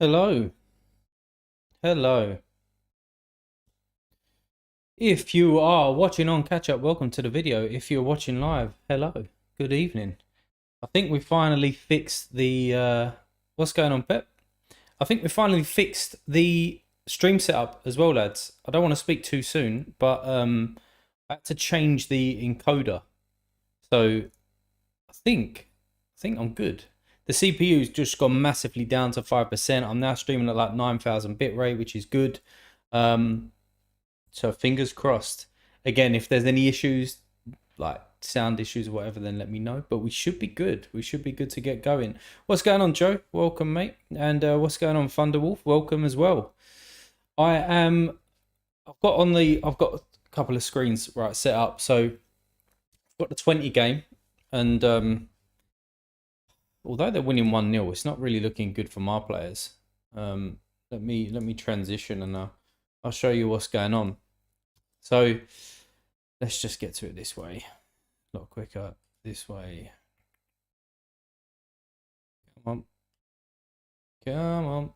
Hello, hello. If you are watching on catch up, welcome to the video. If you're watching live, hello, good evening. I think we finally fixed the what's going on, Pep? I think we finally fixed the stream setup as well, lads. I don't want to speak too soon, but I had to change the encoder. So I think I'm good. The CPU's just gone massively down to 5%. I'm now streaming at like 9,000 bitrate, which is good. Um, So fingers crossed. Again, if there's any issues, like sound issues or whatever, then let me know. But we should be good. We should be good to get going. What's going on, Joe? Welcome, mate. And what's going on, Thunderwolf? Welcome as well. I am. I've got a couple of screens right set up. So I've got the 20 game, and although they're winning 1-0, it's not really looking good for my players. Let me transition, and I'll show you what's going on. So let's just get to it this way. A lot quicker this way. Come on. Come on.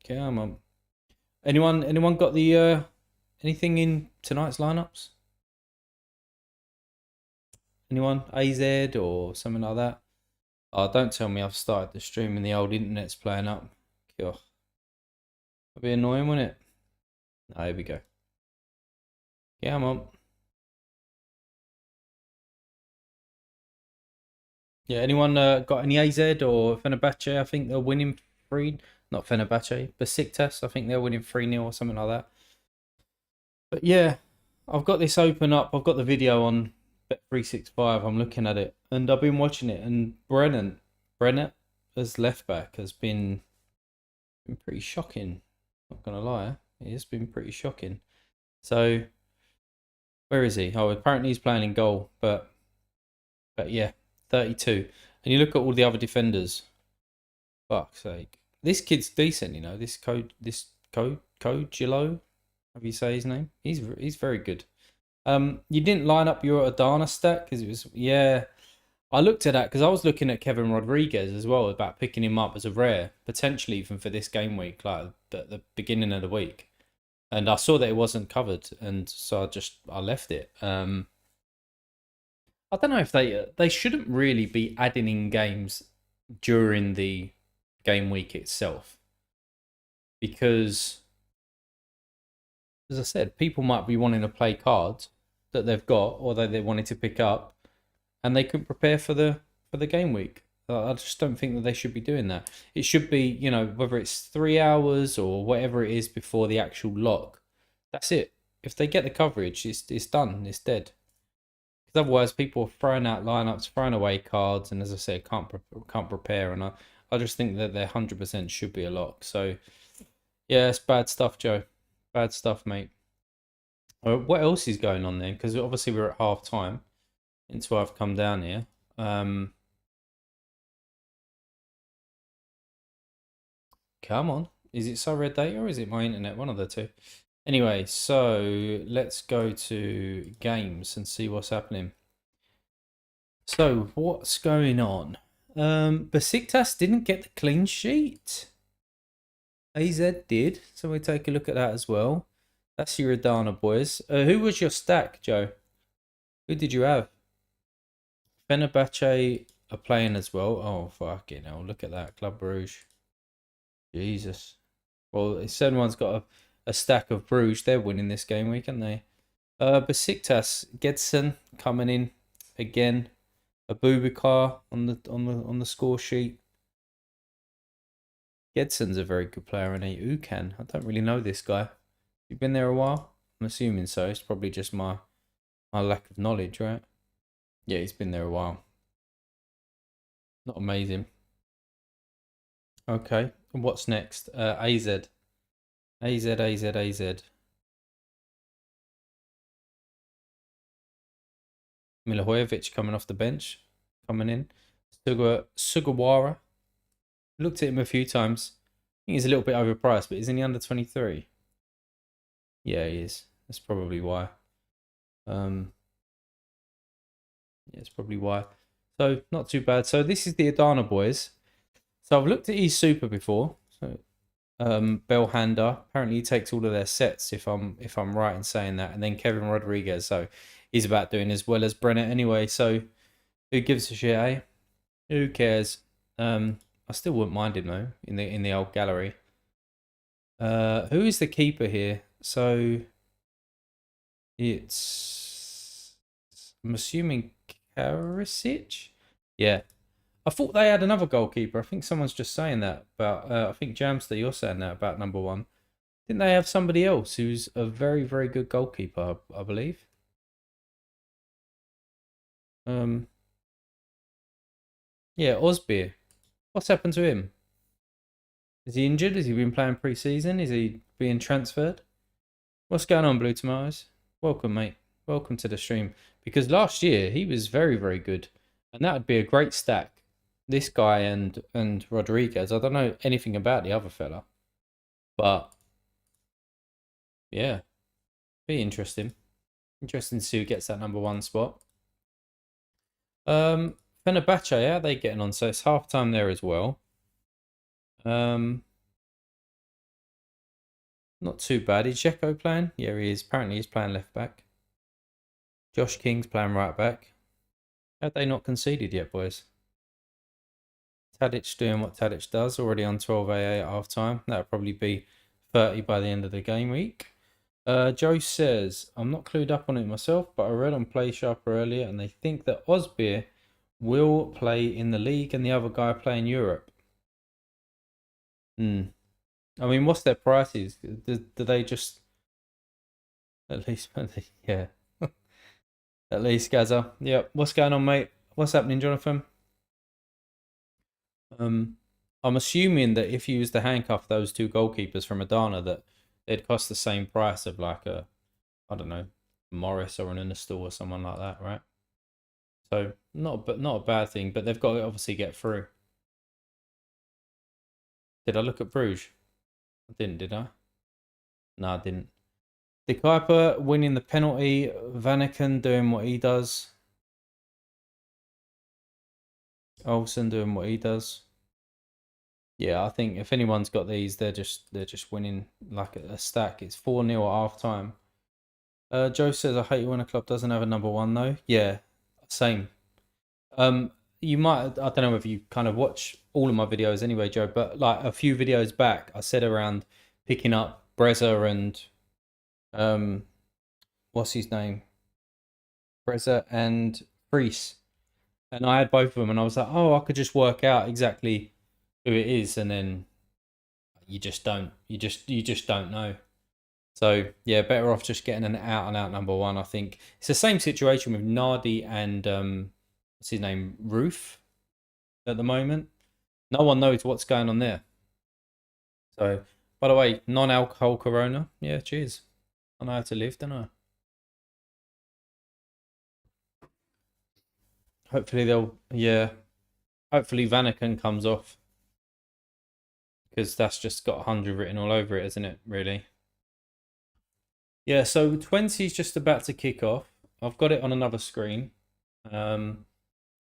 Come on. Anyone got the anything in tonight's lineups? Anyone? AZ or something like that? Oh, don't tell me I've started the stream and the old internet's playing up. God. That'd be annoying, wouldn't it? Oh, here we go. Come on. Yeah, anyone got any AZ or Fenerbahce? I think they're winning 3, not Fenerbahce, Besiktas. I think they're winning 3-0 or something like that. But yeah, I've got this open up. I've got the video on Bet365. I'm looking at it and I've been watching it. And Brennett as left back has been pretty shocking. Not gonna lie, it has been pretty shocking. So where is he? Oh, apparently he's playing in goal. But yeah, 32. And you look at all the other defenders. Fuck's sake, this kid's decent. You know, Code Gilo. Have you say his name? He's very good. You didn't line up your Adana stack because it was, yeah. I looked at that because I was looking at Kevin Rodriguez as well about picking him up as a rare, potentially even for this game week, like the beginning of the week. And I saw that it wasn't covered, and so I left it. I don't know if they shouldn't really be adding in games during the game week itself, because as I said, people might be wanting to play cards that they've got or that they wanted to pick up, and they couldn't prepare for the game week. I just don't think that they should be doing that. It should be, whether it's 3 hours or whatever it is before the actual lock. That's it. If they get the coverage, it's done. It's dead. Because otherwise, people are throwing out lineups, throwing away cards, and as I said, can't prepare. And I just think that their 100% should be a lock. So yeah, it's bad stuff, Joe. Bad stuff, mate. What else is going on then? Because obviously we're at half time. Until I've come down here. Come on. Is it Sorare data or is it my internet? One of the two. Anyway, so let's go to games and see what's happening. So what's going on? Besiktas didn't get the clean sheet. AZ did, so we take a look at that as well. That's your Adana boys. Who was your stack, Joe? Who did you have? Fenerbahce are playing as well. Oh, fucking hell. Look at that. Club Bruges. Jesus. Well, if someone's got a stack of Bruges, they're winning this game week, aren't they? Besiktas, Gedson coming in again. Abubakar on the score sheet. Gedson's a very good player, and Ucan. I don't really know this guy. You've been there a while? I'm assuming so. It's probably just my lack of knowledge, right? Yeah, he's been there a while. Not amazing. Okay, and what's next? AZ. AZ. Milivojevic coming off the bench, coming in. Sugawara. Looked at him a few times. I think he's a little bit overpriced, but isn't he under 23? Yeah, he is. That's probably why. Yeah, it's probably why. So not too bad. So this is the Adana boys. So I've looked at his super before. So Belhanda. Apparently he takes all of their sets if I'm right in saying that. And then Kevin Rodriguez. So he's about doing as well as Brenner anyway. So who gives a shit, eh? Who cares? I still wouldn't mind him though in the old gallery. Who is the keeper here? So it's I'm assuming Karasic. Yeah, I thought they had another goalkeeper. I think someone's just saying that about. I think Jamster, you're saying that about number one. Didn't they have somebody else who's a very very good goalkeeper? I believe. Um, yeah, Osbeer. What's happened to him? Is he injured? Has he been playing pre-season? Is he being transferred? What's going on, Blue Tomatoes? Welcome, mate. Welcome to the stream. Because last year he was very, very good, and that would be a great stack. This guy and Rodriguez. I don't know anything about the other fella, but yeah, be interesting. Interesting to see who gets that number one spot. Um, Fenerbahce, how are they getting on? So it's half time there as well. Um, not too bad. Is Dzeko playing? Yeah, he is. Apparently, he's playing left back. Josh King's playing right back. Have they not conceded yet, boys? Tadic doing what Tadic does, already on 12 AA at half time. That'll probably be 30 by the end of the game week. Joe says, I'm not clued up on it myself, but I read on Play Sharper earlier and they think that Osbeer will play in the league and the other guy play in Europe. Hmm. I mean, what's their prices? Do they just. At least, yeah. At least, Gaza. Yeah, what's going on, mate? What's happening, Jonathan? Um, I'm assuming that if you was to handcuff those two goalkeepers from Adana, that they'd cost the same price of like a, I don't know, Morris or an Innistal or someone like that, right? So not a bad thing, but they've got to obviously get through. Did I look at Bruges? I didn't, did I? No, I didn't. De Kuiper winning the penalty. Vanaken doing what he does. Olsen doing what he does. Yeah, I think if anyone's got these, they're just winning like a stack. It's 4-0 at half time. Joe says, I hate it when a club doesn't have a number one, though. Yeah, same. You might, I don't know if you kind of watch all of my videos anyway, Joe, but like a few videos back, I said around picking up Breza and, um, what's his name? Breza and Priest. And I had both of them, and I was like, oh, I could just work out exactly who it is, and then you just don't. You just don't know. So yeah, better off just getting an out and out number one. I think it's the same situation with Nardi and what's his name, Roof, at the moment. No one knows what's going on there. So, by the way, non-alcohol Corona. Yeah, cheers. I know how to live, don't I? Hopefully they'll. Yeah, hopefully Vanaken comes off because that's just got 100 written all over it, isn't it? Really. Yeah. So 20 is just about to kick off. I've got it on another screen. Don't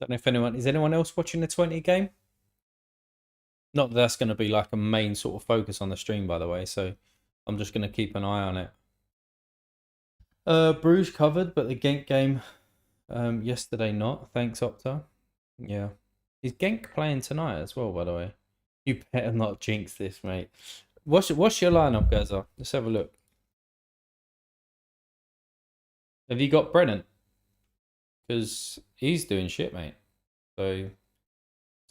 know if anyone is anyone else watching the 20 game. Not that that's going to be like a main sort of focus on the stream, by the way. So I'm just going to keep an eye on it. Bruges covered, but the Genk game yesterday not. Thanks, Opta. Yeah. Is Genk playing tonight as well, by the way? You better not jinx this, mate. What's your lineup, Gaza? Let's have a look. Have you got Brennan? Because he's doing shit, mate. So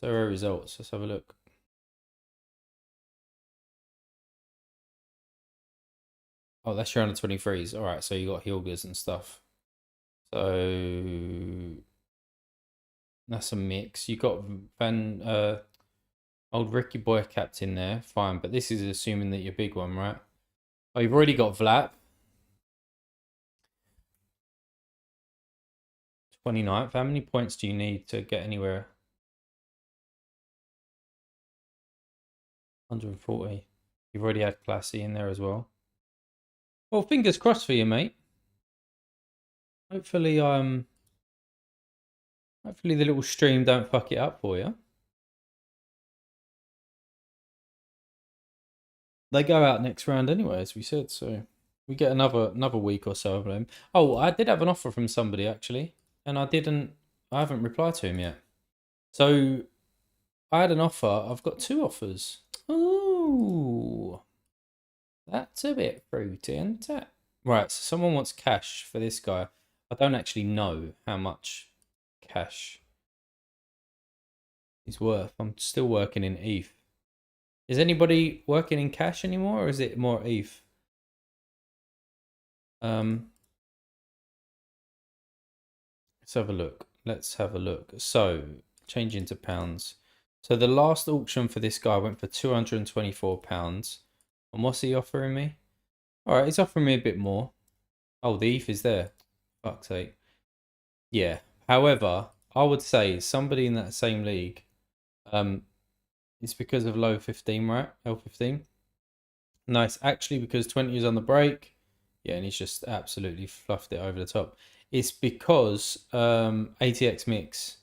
are results. Let's have a look. Oh, that's your under 23s. All right, so you got Hilgers and stuff. So that's a mix. You got old Ricky Boy captain there, fine. But this is assuming that you're big one, right? Oh, you've already got Vlap. 29th. How many points do you need to get anywhere? 140. You've already had Classy in there as well. Well, fingers crossed for you, mate. Hopefully, Hopefully the little stream don't fuck it up for you. They go out next round anyway, as we said, so we get another week or so of them. Oh, I did have an offer from somebody actually, and I haven't replied to him yet. So I had an offer. I've got two offers. Oh, that's a bit fruity, isn't it? Right, so someone wants cash for this guy. I don't actually know how much cash he's worth. I'm still working in ETH. Is anybody working in cash anymore, or is it more ETH? Let's have a look. Let's have a look. So, change into pounds. So the last auction for this guy went for £224. And what's he offering me? Alright, he's offering me a bit more. Oh, the ETH is there. Fuck's sake. Yeah. However, I would say somebody in that same league, it's because of low 15, right? L15. Nice. Actually, because 20 is on the break. Yeah, and he's just absolutely fluffed it over the top. It's because ATX Mix.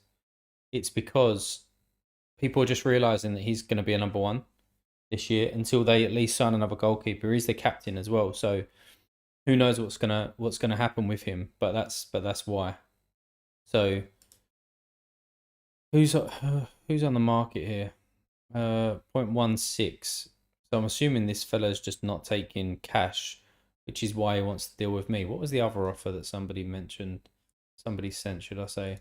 It's because people are just realizing that he's going to be a number one this year until they at least sign another goalkeeper. He's the captain as well, so who knows what's gonna happen with him? But that's why. So who's who's on the market here? 0.16. So I'm assuming this fella's just not taking cash, which is why he wants to deal with me. What was the other offer that somebody mentioned? Somebody sent, should I say?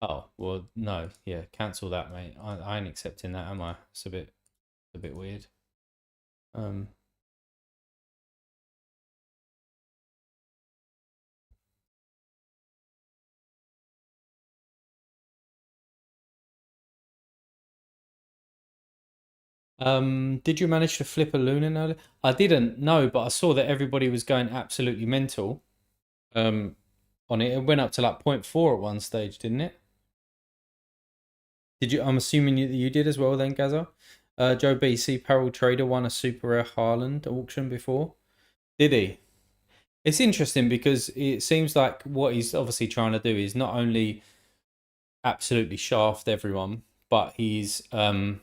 Oh, well, no. Yeah, cancel that, mate. I ain't accepting that, am I? It's a bit weird. Um, did you manage to flip a Lunin earlier? I didn't, no, but I saw that everybody was going absolutely mental um, on it. It went up to like point 0.4 at one stage, didn't it? Did you? I'm assuming you did as well then, Gaza. Joe BC Parallel Trader won a super rare Haaland auction before. Did he? It's interesting because it seems like what he's obviously trying to do is not only absolutely shaft everyone, but he's I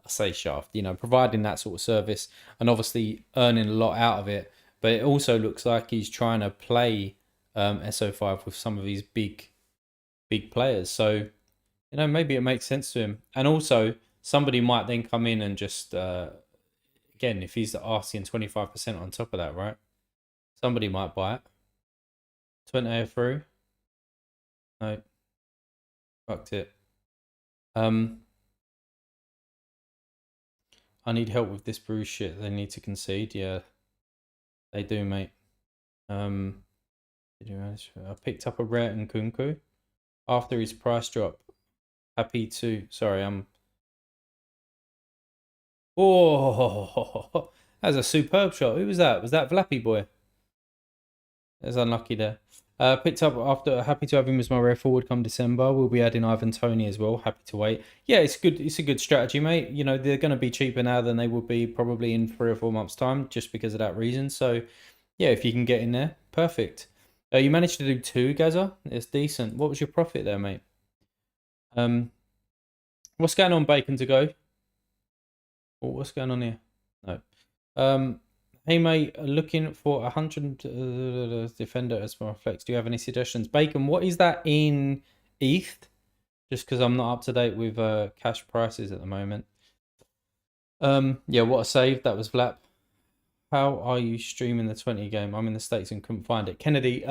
say shaft, providing that sort of service and obviously earning a lot out of it. But it also looks like he's trying to play SO5 with some of these big players. So maybe it makes sense to him. And also somebody might then come in and just again, if he's asking 25% on top of that, right? Somebody might buy it. 20 through. No, fucked it. I need help with this bruise shit. They need to concede. Yeah, they do, mate. Did you manage? I picked up a rare Nkunku after his price drop. Happy to. Sorry, I'm. Oh, that's a superb shot. Who was that? Was that Vlappy boy? That's unlucky there. Picked up after. Happy to have him as my rare forward come December. We'll be adding Ivan Toney as well. Happy to wait. Yeah, it's good. It's a good strategy, mate. They're going to be cheaper now than they would be probably in 3 or 4 months' time, just because of that reason. So, yeah, if you can get in there, perfect. You managed to do two, Gaza. It's decent. What was your profit there, mate? What's going on, Bacon to go? What's going on here? No. Hey mate, looking for 100 defender as my flex. Do you have any suggestions? Bacon, what is that in ETH? Just because I'm not up to date with cash prices at the moment. Yeah, what a save. That was Vlap. How are you streaming the 20 game? I'm in the States and couldn't find it. Kennedy,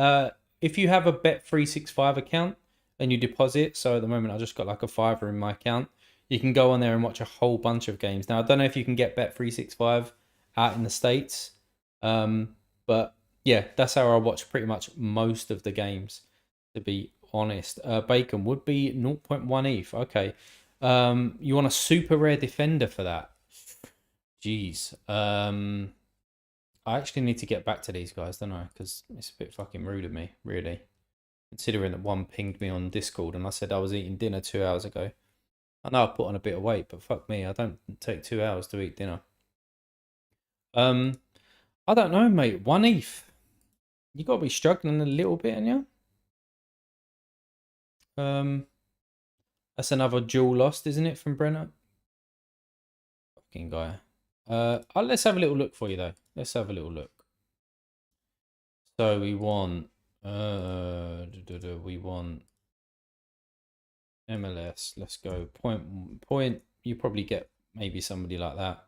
if you have a Bet365 account and you deposit, so at the moment I just got like a fiver in my account, you can go on there and watch a whole bunch of games. Now, I don't know if you can get Bet365 out in the States, but yeah, that's how I watch pretty much most of the games, to be honest. Bacon would be 0.1 ETH. Okay. You want a super rare defender for that? Jeez. I actually need to get back to these guys, don't I? Because it's a bit fucking rude of me, really. Considering that one pinged me on Discord and I said I was eating dinner 2 hours ago. I know I put on a bit of weight, but fuck me, I don't take 2 hours to eat dinner. I don't know, mate. One ETH. You got to be struggling a little bit, ain't you? That's another jewel lost, isn't it, from Brenner? Fucking guy. Let's have a little look for you though. Let's have a little look. So we want we want MLS. Let's go point. You probably get maybe somebody like that.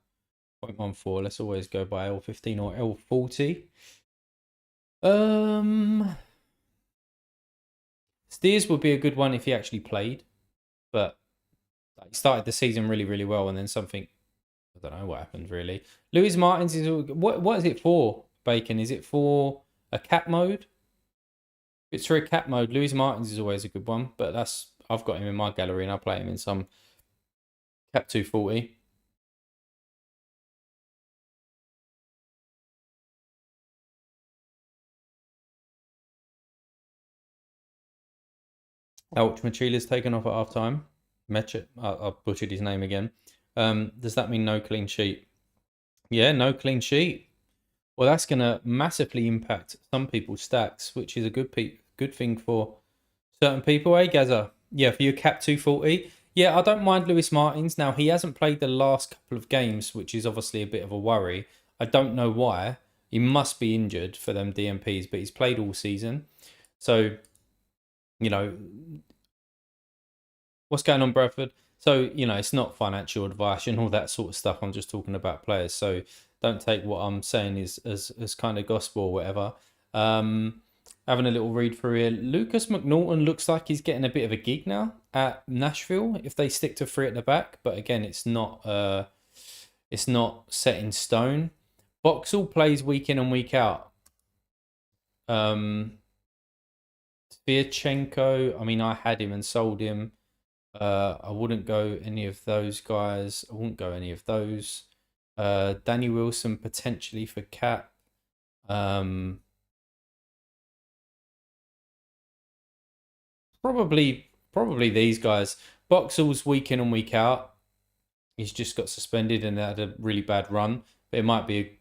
0.14. Let's always go by L15 or L40. Steers would be a good one if he actually played, but he started the season really, really well, and then something, I don't know what happened really. Luis Martins is what is it for, Bacon? Is it for a cap mode? If it's for a cap mode, Luis Martins is always a good one, but that's I've got him in my gallery and I play him in some cap 240. Ouch, Machila's taken off at half time. Mechet, I butchered his name again. Does that mean no clean sheet? Yeah, no clean sheet. Well, that's going to massively impact some people's stacks, which is a good thing for certain people, eh, Gaza? Yeah, for your cap 240. Yeah, I don't mind Luis Martins. Now, he hasn't played the last couple of games, which is obviously a bit of a worry. I don't know why. He must be injured for them DMPs, but he's played all season. So, you know, what's going on, Bradford? So, it's not financial advice and all that sort of stuff. I'm just talking about players. So don't take what I'm saying as kind of gospel or whatever. Having a little read through here. Lucas McNaughton looks like he's getting a bit of a gig now at Nashville if they stick to three at the back. But again, it's not set in stone. Boxall plays week in and week out. Sviatchenko, I mean, I had him and sold him. I wouldn't go any of those guys. I wouldn't go any of those. Danny Wilson potentially for cap. Probably these guys. Boxall's week in and week out. He's just got suspended and had a really bad run. But it might be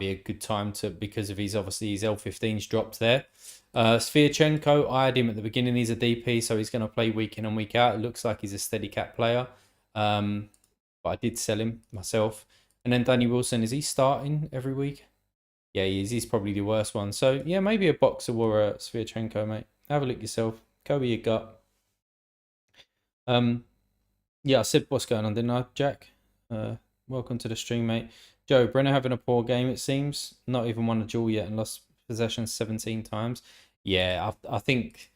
a good time to, because of his L15's dropped there. Sviatchenko, I had him at the beginning. He's a DP, so he's going to play week in and week out. It looks like he's a steady cap player. But I did sell him myself. And then Danny Wilson, is he starting every week? Yeah, he is. He's probably the worst one. So, yeah, maybe a Boxer or a Sviatchenko, mate. Have a look yourself. Go with your gut. Yeah, I said what's going on, didn't I, Jack? Welcome to the stream, mate. Joe, Brenner having a poor game, it seems. Not even won a duel yet and lost possession 17 times. Yeah, I think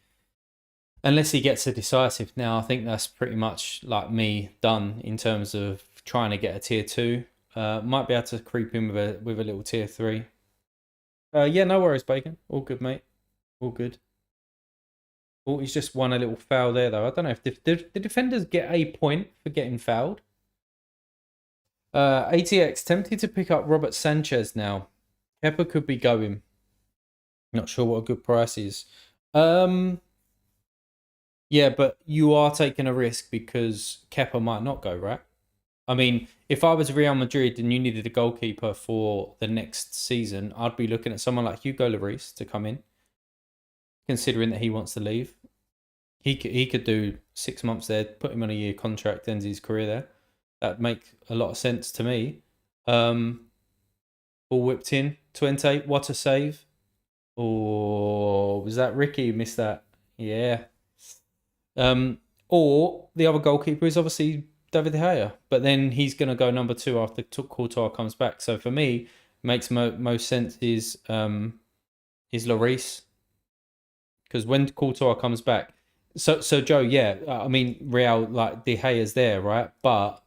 unless he gets a decisive now, I think that's pretty much like me done in terms of trying to get a tier 2. Might be able to creep in with a little tier 3. Yeah, no worries, Bacon. All good, mate. All good. Oh, he's just won a little foul there, though. I don't know if the defenders get a point for getting fouled. ATX tempted to pick up Robert Sanchez now. Kepa could be going. Not sure what a good price is. Yeah, but you are taking a risk because Kepa might not go, right? I mean, if I was Real Madrid and you needed a goalkeeper for the next season, I'd be looking at someone like Hugo Lloris to come in, considering that he wants to leave. He could do 6 months there, put him on a year contract, ends his career there. That'd make a lot of sense to me. Ball whipped in, 28, what a save. Or was that Ricky who missed that? Yeah. Or the other goalkeeper is obviously David De Gea, but then he's going to go number 2 after Courtois comes back. So for me, makes most sense is Lloris, because when Courtois comes back, so Joe, yeah, I mean Real, like De Gea's there, right? But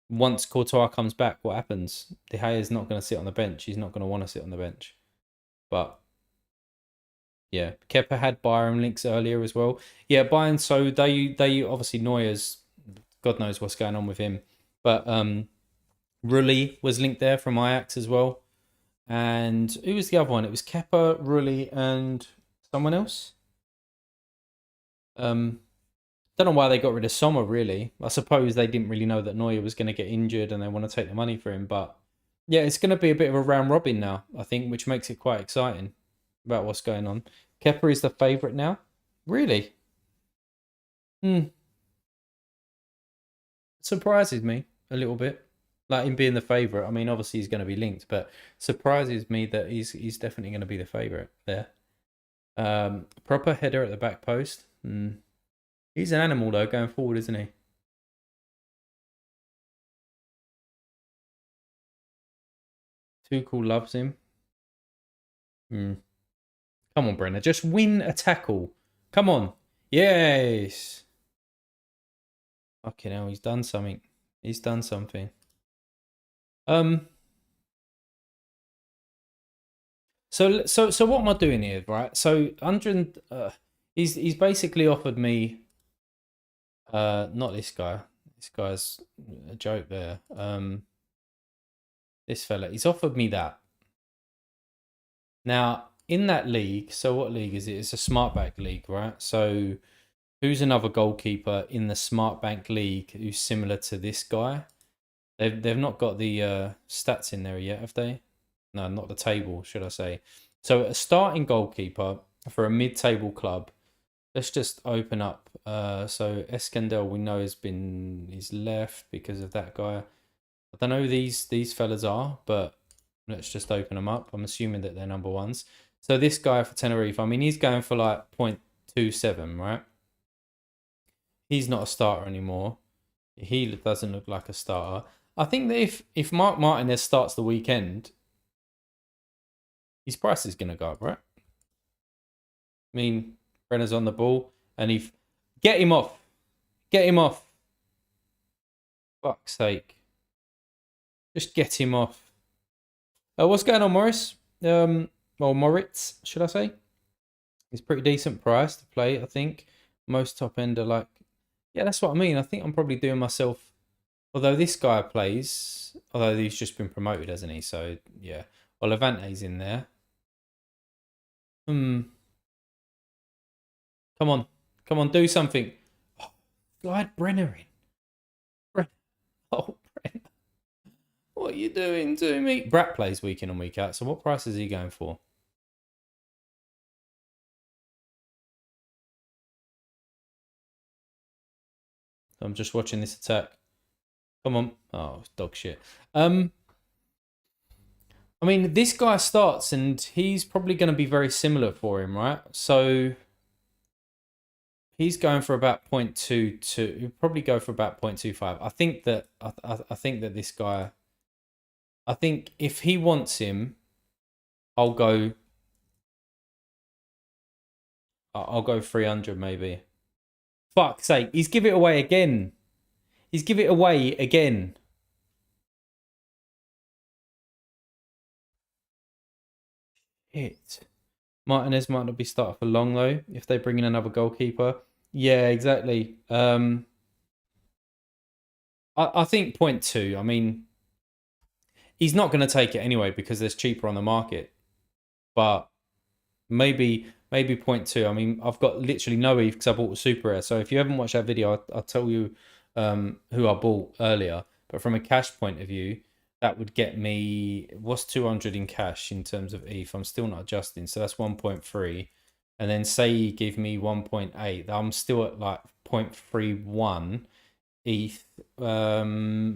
once Courtois comes back, what happens? De Gea's not going to sit on the bench. He's not going to want to sit on the bench. But yeah, Kepa had Bayern links earlier as well. Yeah, Bayern. So they obviously Neuer's, God knows what's going on with him. But Rulli was linked there from Ajax as well. And who was the other one? It was Kepa, Rulli, and someone else. Don't know why they got rid of Sommer, really. I suppose they didn't really know that Neuer was going to get injured and they want to take the money for him. But yeah, it's going to be a bit of a round robin now, I think, which makes it quite exciting about what's going on. Kepa is the favourite now. Really? Hmm. Surprises me a little bit. Like him being the favourite. I mean, obviously he's going to be linked, but surprises me that he's definitely going to be the favourite there. Proper header at the back post. Hmm. He's an animal though, going forward, isn't he? Tuchel loves him. Hmm. Come on, Brenner, just win a tackle. Come on. Yes. Fucking hell, he's done something. He's done something. Um. So what am I doing here, right? So 100. He's basically offered me. Not this guy. This guy's a joke there. This fella. He's offered me that. Now in that league. So what league is it? It's a smart back league, right? So who's another goalkeeper in the smart bank league who's similar to this guy? They've not got the stats in there yet, have they? No, not the table, should I say? So a starting goalkeeper for a mid-table club. Let's just open up. So Eskandel, we know he's left because of that guy. I don't know who these fellas are, but let's just open them up. I'm assuming that they're number ones. So this guy for Tenerife, I mean, he's going for like 0.27, right? He's not a starter anymore. He doesn't look like a starter. I think that if Mark Martinez starts the weekend, his price is going to go up, right? I mean, Brenner's on the ball, and if get him off, get him off. Fuck's sake, just get him off. What's going on, Morris? Well, Moritz, should I say? It's pretty decent price to play. I think most top end are like, yeah, that's what I mean. I think I'm probably doing myself. Although this guy plays, although he's just been promoted, hasn't he? So yeah. Well, Levante's in there. Hmm. Come on. Come on, do something. Oh, slide Brenner in. Oh, Brenner. What are you doing to me? Brat plays week in and week out. So what price is he going for? I'm just watching this attack. Come on. Oh, dog shit. I mean, this guy starts and he's probably going to be very similar for him, right? So he's going for about 0.22. He'll probably go for about 0.25. I think that this guy. I think if he wants him, I'll go. I'll go 300 maybe. Fuck's sake! He's give it away again. He's give it away again. Shit. Martinez might not be starting for long though. If they bring in another goalkeeper, yeah, exactly. I think 0.2. I mean, he's not going to take it anyway because there's cheaper on the market. But maybe 0.2. I mean, I've got literally no Eve because I bought a super rare. So if you haven't watched that video, I'll tell you who I bought earlier. But from a cash point of view, that would get me what's 200 in cash in terms of ETH. I'm still not adjusting, so that's 1.3. And then say you give me 1.8, I'm still at like 0.31 ETH.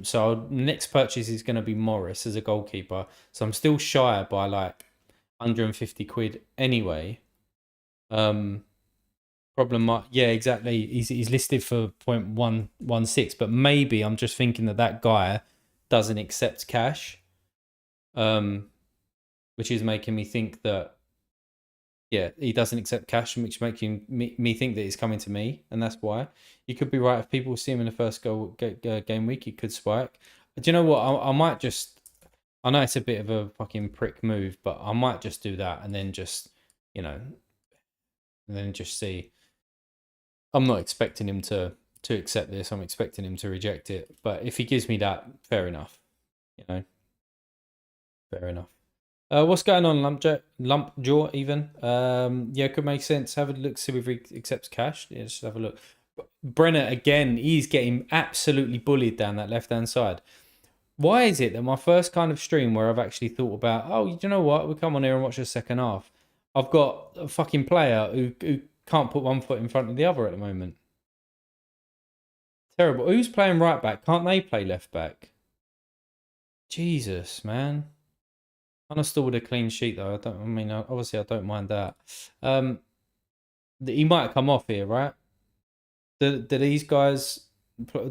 So next purchase is going to be Morris as a goalkeeper. So I'm still shy by like 150 quid anyway. Problem, yeah, exactly. He's listed for 0.116, but maybe I'm just thinking that guy doesn't accept cash, which is making me think that yeah, he doesn't accept cash, which making me think that he's coming to me, and that's why. You could be right. If people see him in the first game week, he could spike. Do you know what? I might just. I know it's a bit of a fucking prick move, but I might just do that and then just, you know, and then just see. I'm not expecting him to accept this. I'm expecting him to reject it. But if he gives me that, fair enough. You know, fair enough. What's going on, Lumpjaw? Even yeah, could make sense. Have a look, see if he accepts cash. Yeah, just have a look. Brenner again. He's getting absolutely bullied down that left hand side. Why is it that my first kind of stream where I've actually thought about, oh, you know what, we come on here and watch the second half. I've got a fucking player who can't put one foot in front of the other at the moment. Terrible. Who's playing right back? Can't they play left back? Jesus, man. And I still with a clean sheet though. Obviously I don't mind that. He might come off here, right? Do these guys?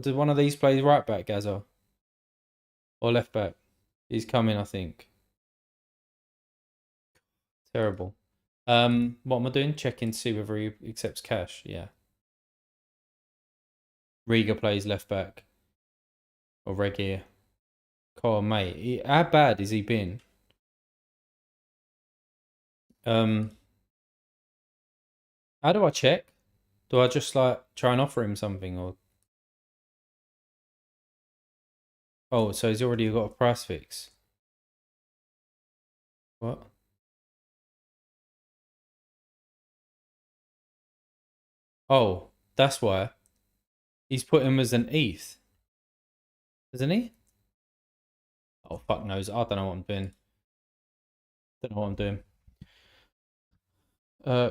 Do one of these play right back, Gaza, or left back? He's coming, I think. Terrible. What am I doing? Checking to see whether he accepts cash. Yeah. Riga plays left back. Or Regier. Oh, mate. How bad has he been? How do I check? Do I just like try and offer him something or? Oh, so he's already got a price fix. What? Oh, that's why. He's put him as an ETH. Isn't he? Oh, fuck knows. I don't know what I'm doing. Don't know what I'm doing.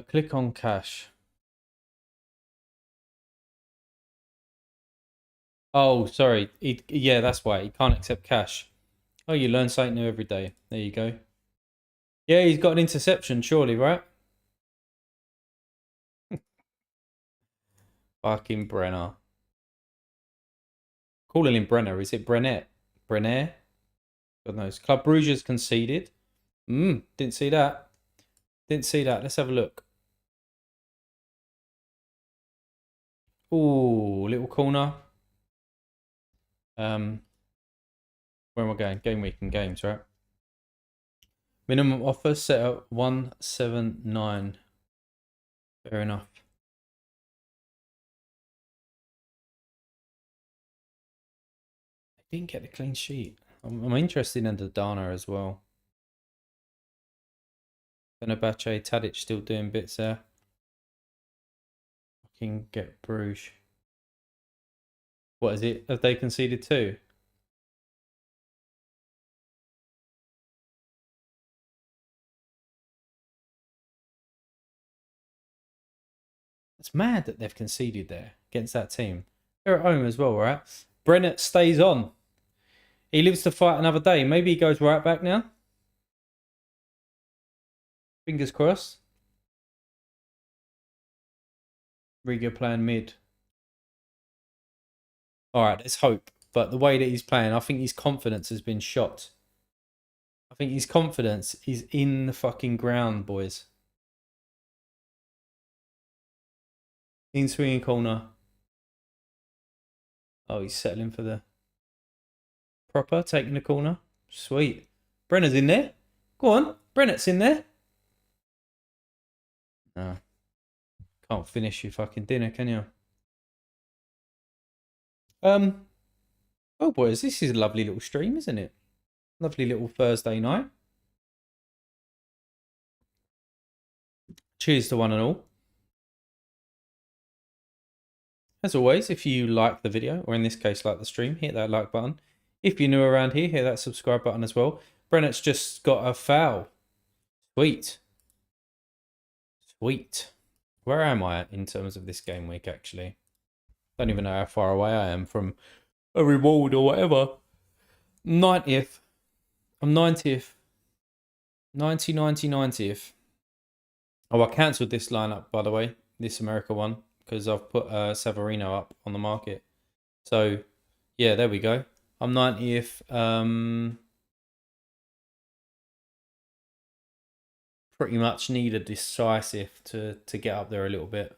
Click on cash. Oh, sorry. Yeah, that's why. He can't accept cash. Oh, you learn something new every day. There you go. Yeah, he's got an interception, surely, right? Fucking Brenner. Calling him Brenner. Is it Brennet? Brenner? God knows. Club Bruges conceded. Didn't see that. Didn't see that. Let's have a look. Ooh, little corner. Where am I going? Game week and games, right? Minimum offer set at 179. Fair enough. I didn't get the clean sheet. I'm interested in the Dana as well. Fenerbahce, Tadic still doing bits there. Fucking get Bruges. What is it? Have they conceded two? It's mad that they've conceded there against that team. They're at home as well, right? Brennett stays on. He lives to fight another day. Maybe he goes right back now. Fingers crossed. Riga playing mid. All right, let's hope. But the way that he's playing, I think his confidence has been shot. I think his confidence is in the fucking ground, boys. In swinging corner. Oh, he's settling for the proper, taking the corner. Sweet. Brenner's in there. Go on. Brennett's in there. No. Can't finish your fucking dinner, can you? Oh boys, this is a lovely little stream, isn't it? Lovely little Thursday night. Cheers to one and all. As always, if you like the video, or in this case like the stream, hit that like button. If you're new around here, hit that subscribe button as well. Brennett's just got a foul. Sweet. Sweet. Where am I in terms of this game week, actually? Don't even know how far away I am from a reward or whatever. 90th. I'm 90th. 90, 90, 90th. Oh, I cancelled this lineup, by the way. This America one. Because I've put Savarino up on the market. So, yeah, there we go. I'm 90th. Pretty much need a decisive to get up there a little bit.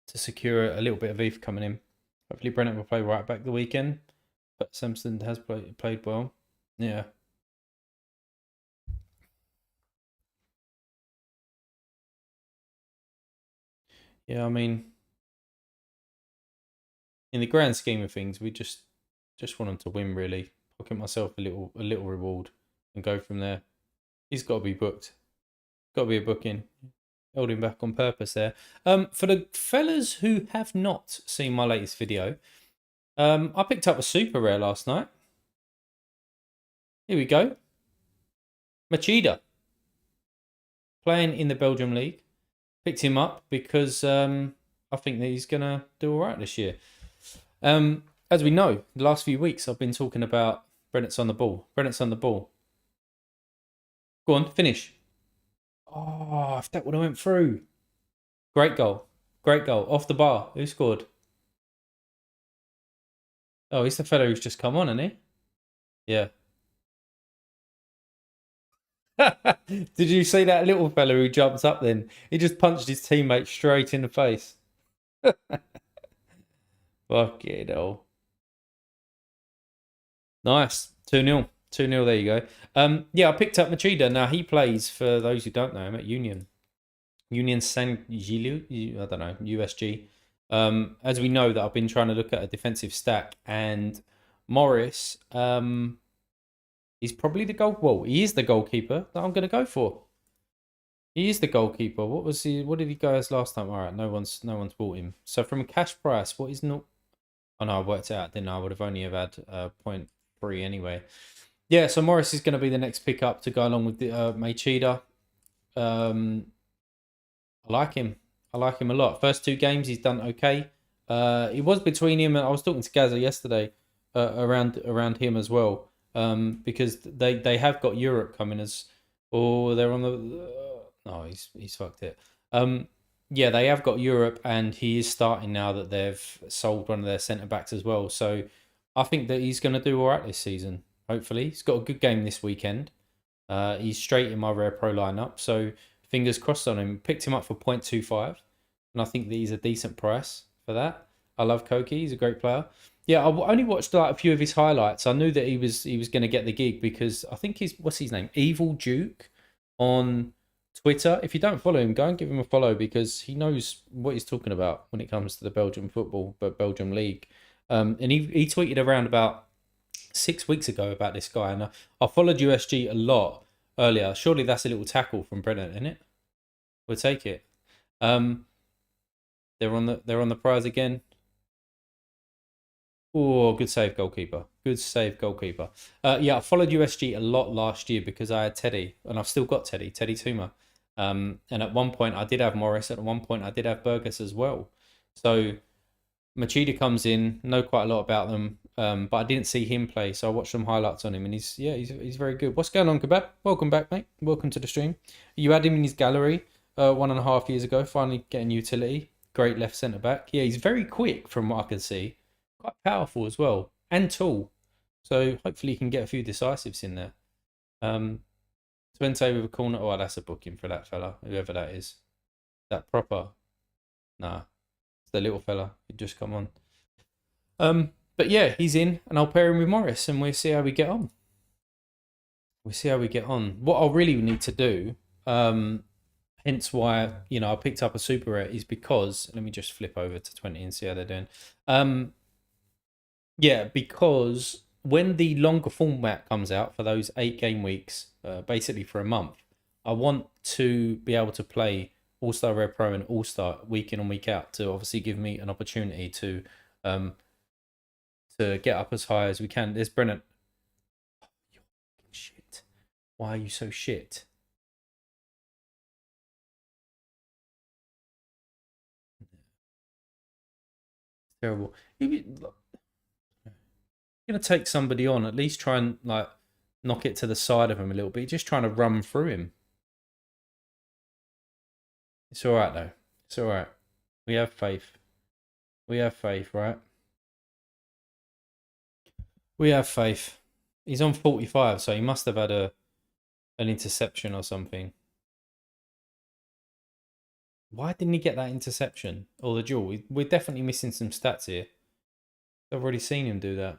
To secure a little bit of ETH coming in. Hopefully Brennan will play right back the weekend. But Simpson has played well. Yeah. Yeah, I mean, in the grand scheme of things, we just want him to win, really. Pocket myself a little reward and go from there. He's got to be booked. Got to be a booking. Held him back on purpose there. For the fellas who have not seen my latest video, I picked up a super rare last night. Here we go. Machida. Playing in the Belgium League. Picked him up because I think that he's gonna do all right this year. As we know, the last few weeks I've been talking about Brennet's on the ball. Brennet's on the ball. Go on, finish. Oh, if that would have went through. Great goal. Great goal. Off the bar. Who scored? Oh, he's the fellow who's just come on, isn't he? Yeah. Did you see that little fella who jumps up then? He just punched his teammate straight in the face. Fuck it all. Nice. 2-0. 2-0, there you go. Yeah, I picked up Machida. Now he plays, for those who don't know him, at Union. Union San Gilu, I don't know, USG. As we know that I've been trying to look at a defensive stack, and Morris, he's probably the goal. Well, he is the goalkeeper that I'm going to go for. He is the goalkeeper. What was he? What did he go as last time? All right, no one's bought him. So from a cash price, what is not? Oh no, I worked it out. Didn't I? I would have only have had 0.3 anyway. Yeah, so Morris is going to be the next pickup to go along with the Machida. I like him. I like him a lot. First two games, he's done okay. It was between him and I was talking to Gaza yesterday around him as well. Because they have got Europe coming as, or they're on the. No, he's fucked it. Yeah, they have got Europe, and he is starting now that they've sold one of their centre backs as well. So I think that he's going to do all right this season. Hopefully, he's got a good game this weekend. He's straight in my rare pro lineup, so fingers crossed on him. Picked him up for 0.25, and I think that he's a decent price for that. I love Koki; he's a great player. Yeah, I only watched like a few of his highlights. I knew that he was going to get the gig because I think he's, what's his name, Evil Duke on Twitter. If you don't follow him, go and give him a follow because he knows what he's talking about when it comes to the Belgian football, but Belgium league. And he tweeted around about 6 weeks ago about this guy, and I followed USG a lot earlier. Surely that's a little tackle from Brennan, isn't it? We'll take it. Um, they're on the prize again. Oh, good save, goalkeeper. Good save, goalkeeper. Yeah, I followed USG a lot last year because I had Teddy, and I've still got Teddy Toomer. And at one point I did have Morris. At one point I did have Burgess as well. So Machida comes in, know quite a lot about them, but I didn't see him play, so I watched some highlights on him, and he's very good. What's going on, Kebab? Welcome back, mate. Welcome to the stream. You had him in his gallery 1.5 years ago, finally getting utility. Great left centre back. Yeah, he's very quick from what I can see. Quite powerful as well, and tall. So hopefully he can get a few decisives in there. Twente with a corner. Oh, that's a booking for that fella, whoever that is. That proper? Nah, it's the little fella who just come on. But yeah, he's in, and I'll pair him with Morris, and we'll see how we get on. What I'll really need to do, hence why I picked up a super rare, is because let me just flip over to 20 and see how they're doing. Yeah, because when the longer format comes out for those 8 game weeks, basically for a month, I want to be able to play All-Star Rare Pro and All-Star week in and week out to obviously give me an opportunity to get up as high as we can. There's Brennan. Oh, you're shit. Why are you so shit? Terrible. You're gonna take somebody on, at least try and like knock it to the side of him a little bit. Just trying to run through him. It's all right though. It's all right. We have faith. We have faith, right? We have faith. He's on 45, so he must have had an interception or something. Why didn't he get that interception or the duel? We're definitely missing some stats here. I've already seen him do that.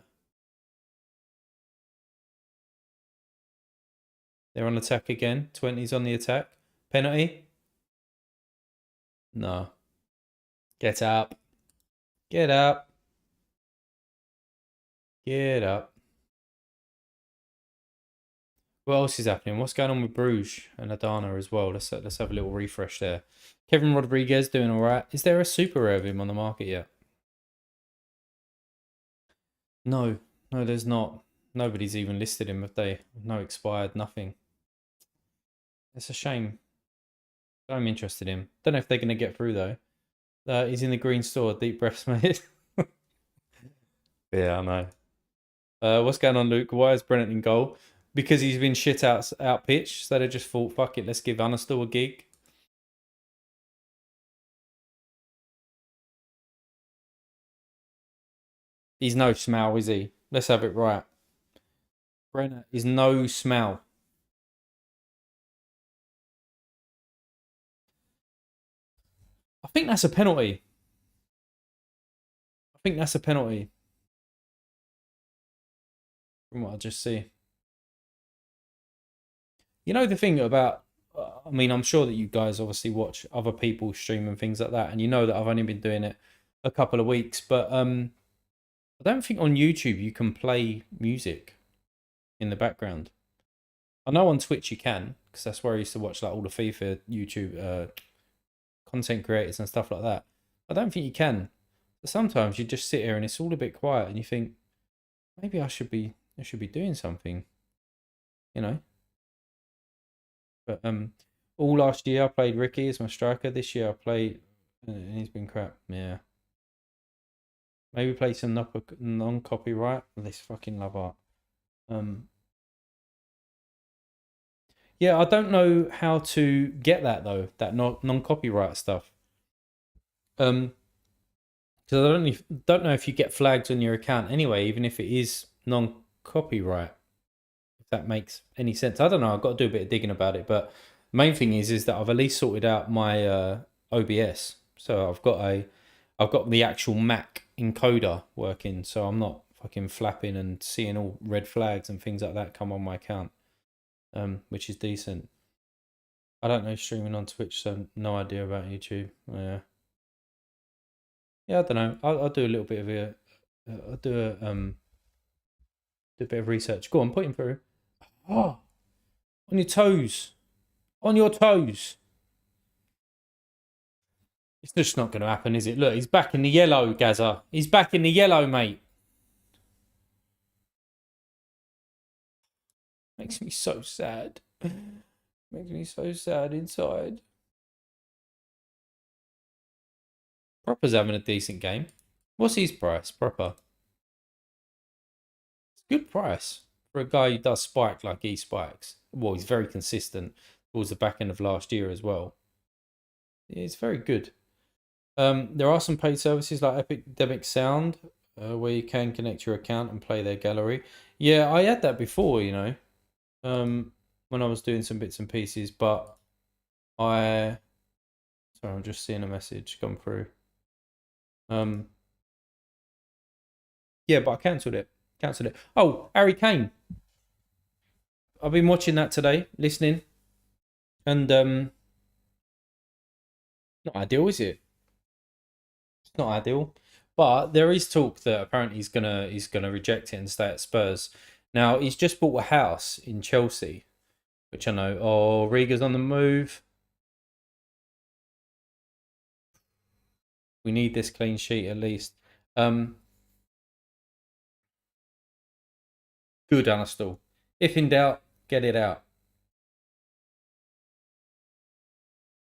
They're on attack again. 20's on the attack. Penalty? No. Get up. Get up. Get up. What else is happening? What's going on with Bruges and Adana as well? Let's have a little refresh there. Kevin Rodriguez doing all right. Is there a super rare of him on the market yet? No, there's not. Nobody's even listed him, have they? No expired, nothing. It's a shame. I'm interested in. Don't know if they're going to get through though. He's in the green store. Deep breaths, mate. Yeah, I know. What's going on, Luke? Why is Brennan in goal? Because he's been shit out pitch, so they just thought, fuck it, let's give Anastal a gig. He's no smell, is he? Let's have it right. Brennan is no smell. I think that's a penalty. I think that's a penalty. From what I just see. You know the thing about, I mean, I'm sure that you guys obviously watch other people stream and things like that, and you know that I've only been doing it a couple of weeks, but I don't think on YouTube you can play music in the background. I know on Twitch you can, because that's where I used to watch like all the FIFA YouTube content creators and stuff like that. I don't think you can. But sometimes you just sit here and it's all a bit quiet, and you think maybe I should be doing something, you know. But all last year I played Ricky as my striker. This year I played, and he's been crap. Yeah, maybe play some non-copyright. This fucking love art. Um, yeah, I don't know how to get that though. That non-copyright stuff. Um, because don't know if you get flagged on your account anyway, even if it is non-copyright. If that makes any sense, I don't know. I've got to do a bit of digging about it, but main thing is that I've at least sorted out my OBS. So I've got the actual Mac encoder working, so I'm not fucking flapping and seeing all red flags and things like that come on my account, which is decent. I don't know streaming on Twitch, so no idea about YouTube. Yeah, I don't know. I'll do a little bit of I'll do a bit of research. Go on, put him through. Oh, on your toes, on your toes. It's just not going to happen, is it? Look, he's back in the yellow, Gaza. He's back in the yellow, mate. Makes me so sad. Makes me so sad inside. Proper's having a decent game. What's his price, Proper? It's a good price for a guy who does spike like he spikes. Well, he's very consistent towards the back end of last year as well. Yeah, it's very good. There are some paid services like Epidemic Sound, where you can connect your account and play their gallery. Yeah, I had that before, when I was doing some bits and pieces, but I sorry, I'm just seeing a message come through. Yeah, but I cancelled it. Cancelled it. Oh, Harry Kane. I've been watching that today, listening, and not ideal, is it? It's not ideal. But there is talk that apparently he's gonna reject it and stay at Spurs. Now he's just bought a house in Chelsea, which I know. Oh, Riga's on the move. We need this clean sheet at least. Um, Good, Anastal. If in doubt, get it out.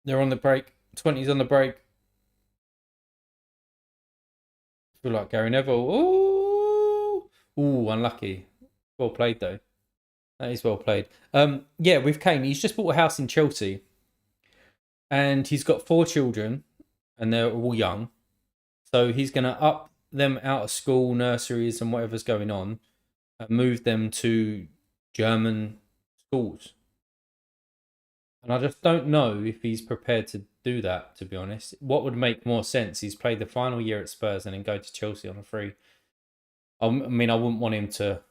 They're on the break. 20's on the break. Feel like Gary Neville. Ooh, ooh, unlucky. Well played though. That is well played. Yeah, with Kane, he's just bought a house in Chelsea, and he's got 4 children, and they're all young. So he's gonna up them out of school, nurseries, and whatever's going on, and move them to German schools. And I just don't know if he's prepared to do that, to be honest. What would make more sense? He's played the final year at Spurs and then go to Chelsea on a free. I mean, I wouldn't want him to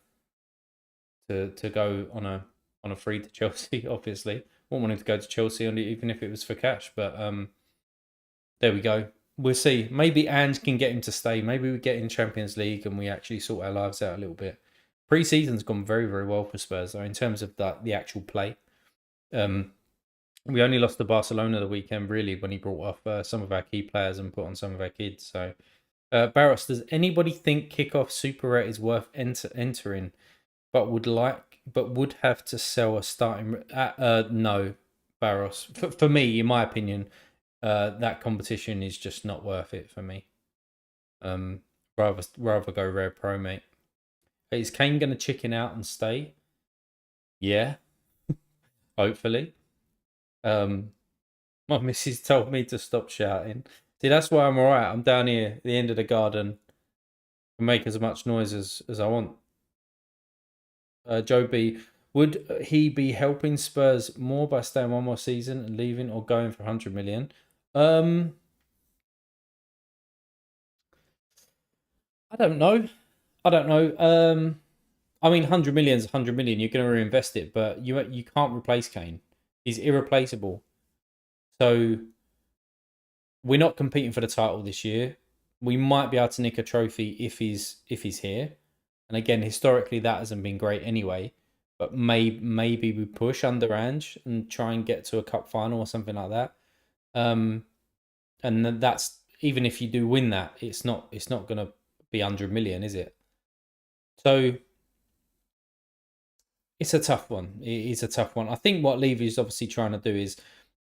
go on a free to Chelsea, obviously. Wouldn't want him to go to Chelsea even if it was for cash. But there we go. We'll see. Maybe Ange can get him to stay. Maybe we get in Champions League and we actually sort our lives out a little bit. Pre-season's gone very, very well for Spurs, though, in terms of the actual play. We only lost to Barcelona the weekend, really, when he brought off some of our key players and put on some of our kids. So, Barros, does anybody think Kickoff Super Rate is worth entering, but would have to sell a starting? No, Barros. For me, in my opinion, that competition is just not worth it for me. Um, rather go rare pro, mate. Is Kane gonna chicken out and stay? Yeah, hopefully. Um, my missus told me to stop shouting. See, that's why I'm alright. I'm down here at the end of the garden and make as much noise as I want. Joe B, would he be helping Spurs more by staying one more season and leaving, or going for 100 million? Um, I don't know. I don't know. I mean, 100 million is 100 million. You're going to reinvest it, but you can't replace Kane. He's irreplaceable. So we're not competing for the title this year. We might be able to nick a trophy if he's here. And again, historically that hasn't been great anyway. But maybe we push under Ange and try and get to a cup final or something like that. And that's, even if you do win that, it's not going to be 100 million, is it? So it's a tough one. It is a tough one. I think what Levy is obviously trying to do is,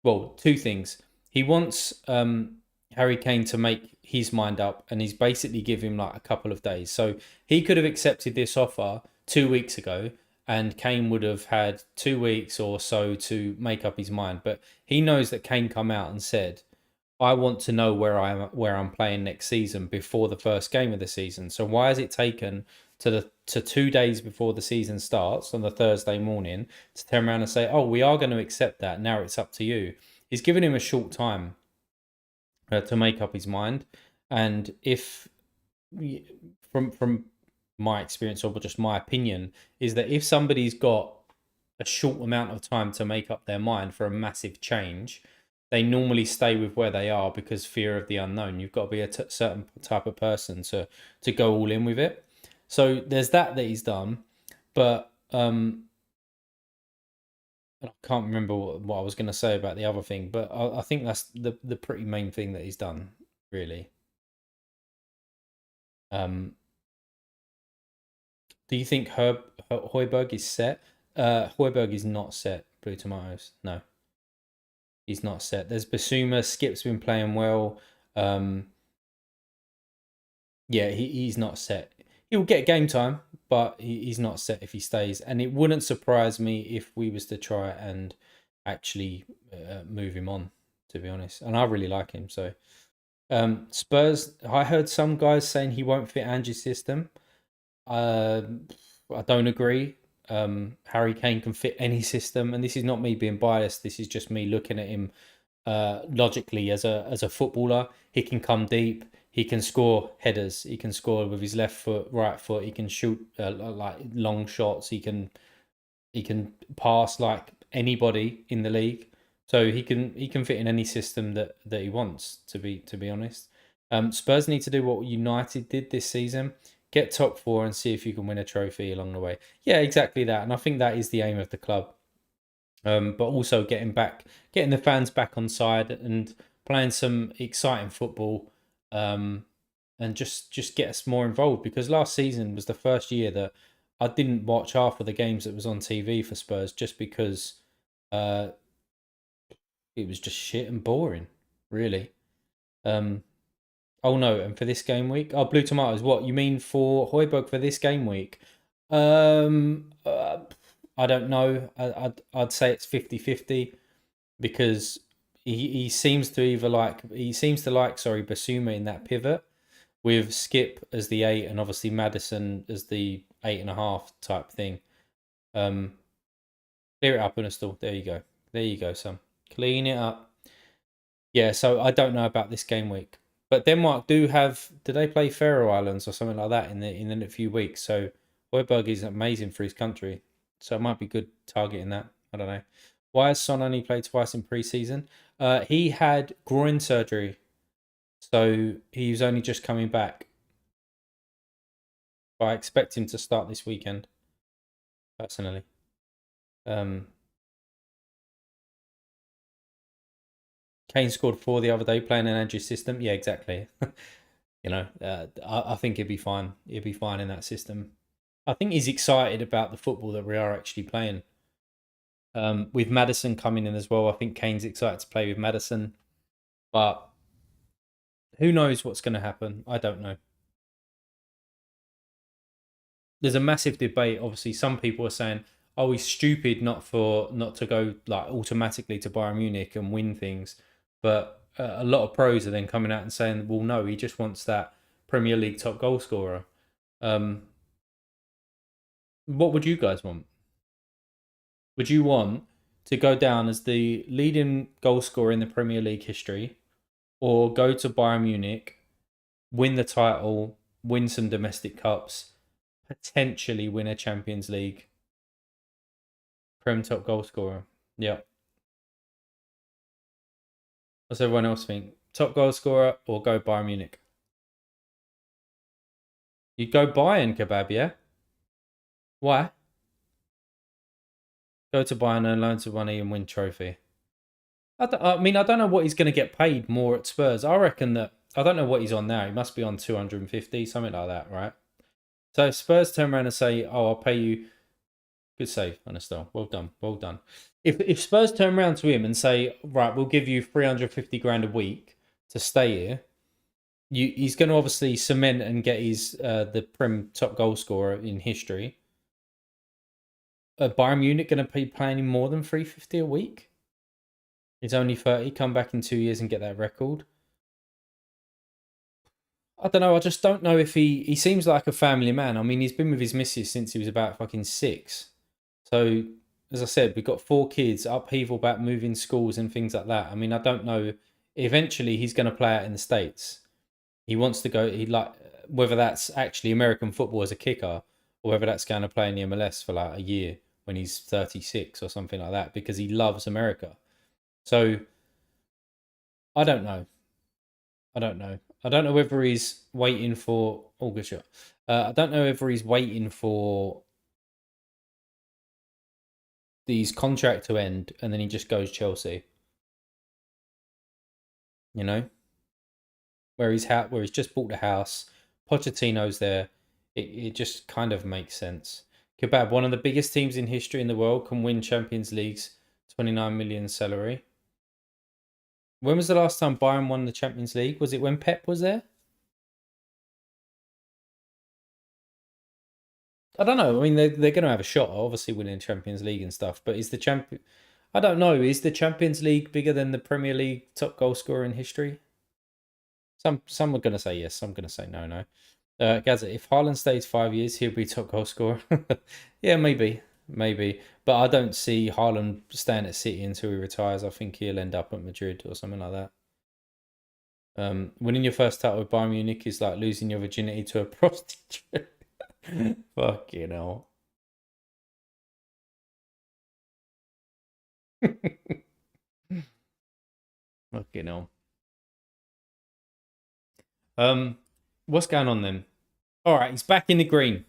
well, two things. He wants Harry Kane to make his mind up, and he's basically giving him like a couple of days. So he could have accepted this offer 2 weeks ago, and Kane would have had 2 weeks or so to make up his mind. But he knows that Kane come out and said, I want to know where I'm playing next season before the first game of the season. So why has it taken to 2 days before the season starts on the Thursday morning to turn around and say, "Oh, we are going to accept that. Now it's up to you." He's given him a short time to make up his mind, and if from my experience or just my opinion is that if somebody's got a short amount of time to make up their mind for a massive change, they normally stay with where they are because fear of the unknown. You've got to be a certain type of person to go all in with it. So there's that he's done, but I can't remember what I was going to say about the other thing. But I think that's the pretty main thing that he's done, really. Um, do you think Højbjerg is set? Højbjerg is not set. Blue Tomatoes, no. He's not set. There's Basuma. Skip's been playing well. Yeah, he's not set. He'll get game time, but he's not set if he stays. And it wouldn't surprise me if we was to try and actually move him on, to be honest. And I really like him. So Spurs, I heard some guys saying he won't fit Ange's system. I don't agree. Harry Kane can fit any system, and this is not me being biased. This is just me looking at him logically as a footballer. He can come deep. He can score headers. He can score with his left foot, right foot. He can shoot like long shots. He can pass like anybody in the league. So he can fit in any system that he wants. To be honest, Spurs need to do what United did this season: get top four and see if you can win a trophy along the way. Yeah, exactly that. And I think that is the aim of the club. But also getting the fans back on side and playing some exciting football, and just get us more involved. Because last season was the first year that I didn't watch half of the games that was on TV for Spurs just because uh, it was just shit and boring, really. Um, oh no, and for this game week, oh, Blue Tomatoes. What you mean for Højbjerg for this game week? Um, uh, I don't know. I'd say it's 50-50 because he seems to like sorry Basuma in that pivot with Skip as the 8 and obviously Madison as the 8.5 type thing. Clear it up, Unistal. There you go. There you go, son. Clean it up. Yeah, so I don't know about this game week. But Denmark do have. Do they play Faroe Islands or something like that in the few weeks? So Højbjerg is amazing for his country. So it might be good targeting that. I don't know. Why has Son only played twice in pre-season? He had groin surgery, so he was only just coming back. But I expect him to start this weekend, personally. Um, Kane scored 4 the other day playing an Andrew system. Yeah, exactly. I think he'd be fine. He'd be fine in that system. I think he's excited about the football that we are actually playing. With Madison coming in as well, I think Kane's excited to play with Madison. But who knows what's going to happen? I don't know. There's a massive debate. Obviously, some people are saying, "Oh, he's stupid not to go like automatically to Bayern Munich and win things." But a lot of pros are then coming out and saying, "Well, no, he just wants that Premier League top goal scorer." Um, what would you guys want? Would you want to go down as the leading goal scorer in the Premier League history, or go to Bayern Munich, win the title, win some domestic cups, potentially win a Champions League, Prem top goal scorer? Yeah. What's everyone else think? Top goal scorer or go Bayern Munich? You go Bayern, Kebab, yeah? Why? Go to Bayern and loan to money and win trophy. I mean, I don't know what he's going to get paid more at Spurs. I reckon that, I don't know what he's on now. He must be on 250, something like that, right? So if Spurs turn around and say, "Oh, I'll pay you," good save, Anistel. Well done, well done. If Spurs turn around to him and say, "Right, we'll give you 350 grand a week to stay here," he's going to obviously cement and get his the Prem top goal scorer in history. Bayern Munich going to be paying him more than 350 a week? He's only 30. Come back in 2 years and get that record. I don't know. I just don't know if he seems like a family man. I mean, he's been with his missus since he was about fucking 6. So, as I said, we've got 4 kids, upheaval about moving schools and things like that. I mean, I don't know. Eventually, he's going to play out in the States. He wants to go. He like whether that's actually American football as a kicker, or whether that's going to play in the MLS for like a year when he's 36 or something like that, because he loves America. So I don't know. I don't know. I don't know whether he's waiting for. Oh, good shot. I don't know whether he's waiting for these contract to end and then he just goes Chelsea. You know, where he's just bought the house. Pochettino's there. It just kind of makes sense. Kebab, one of the biggest teams in history in the world, can win Champions Leagues, 29 million salary. When was the last time Bayern won the Champions League? Was it when Pep was there? I don't know. I mean, they're going to have a shot, obviously, winning Champions League and stuff. But is the champion? I don't know. Is the Champions League bigger than the Premier League top goal scorer in history? Some are going to say yes. Some are going to say no. No. Gazza, if Haaland stays 5 years, he'll be top goal scorer. Yeah, maybe. But I don't see Haaland staying at City until he retires. I think he'll end up at Madrid or something like that. Winning your first title with Bayern Munich is like losing your virginity to a prostitute. Fuck you know. Fuck you know. What's going on then? All right, he's back in the green.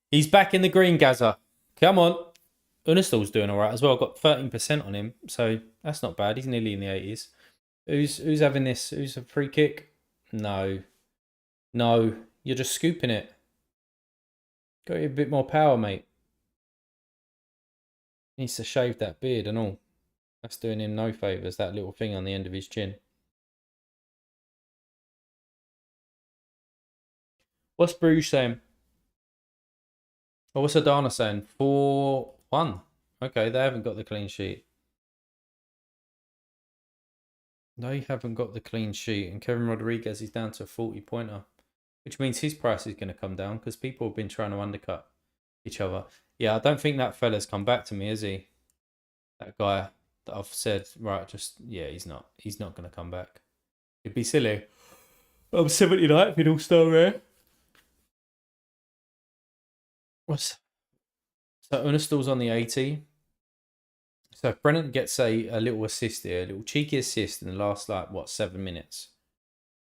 He's back in the green, Gaza. Come on. Unistal's doing all right as well. Got 13% on him, so that's not bad. He's nearly in the 80s. Who's having this? Who's a free kick? No. No. You're just scooping it. Got you a bit more power, mate. Needs to shave that beard and all. That's doing him no favours, that little thing on the end of his chin. What's Bruges saying? Oh, what's Adana saying? 4-1. Okay, they haven't got the clean sheet. They haven't got the clean sheet, and Kevin Rodriguez is down to a 40-pointer, which means his price is going to come down because people have been trying to undercut each other. Yeah, I don't think that fella's come back to me, is he? That guy that I've said, right, just, yeah, he's not. He's not going to come back. It'd be silly. I'm 79th in All-Star Rare. What's So Unistall's on the 80. So if Brennan gets a little assist here, a little cheeky assist in the last, like, what, 7 minutes,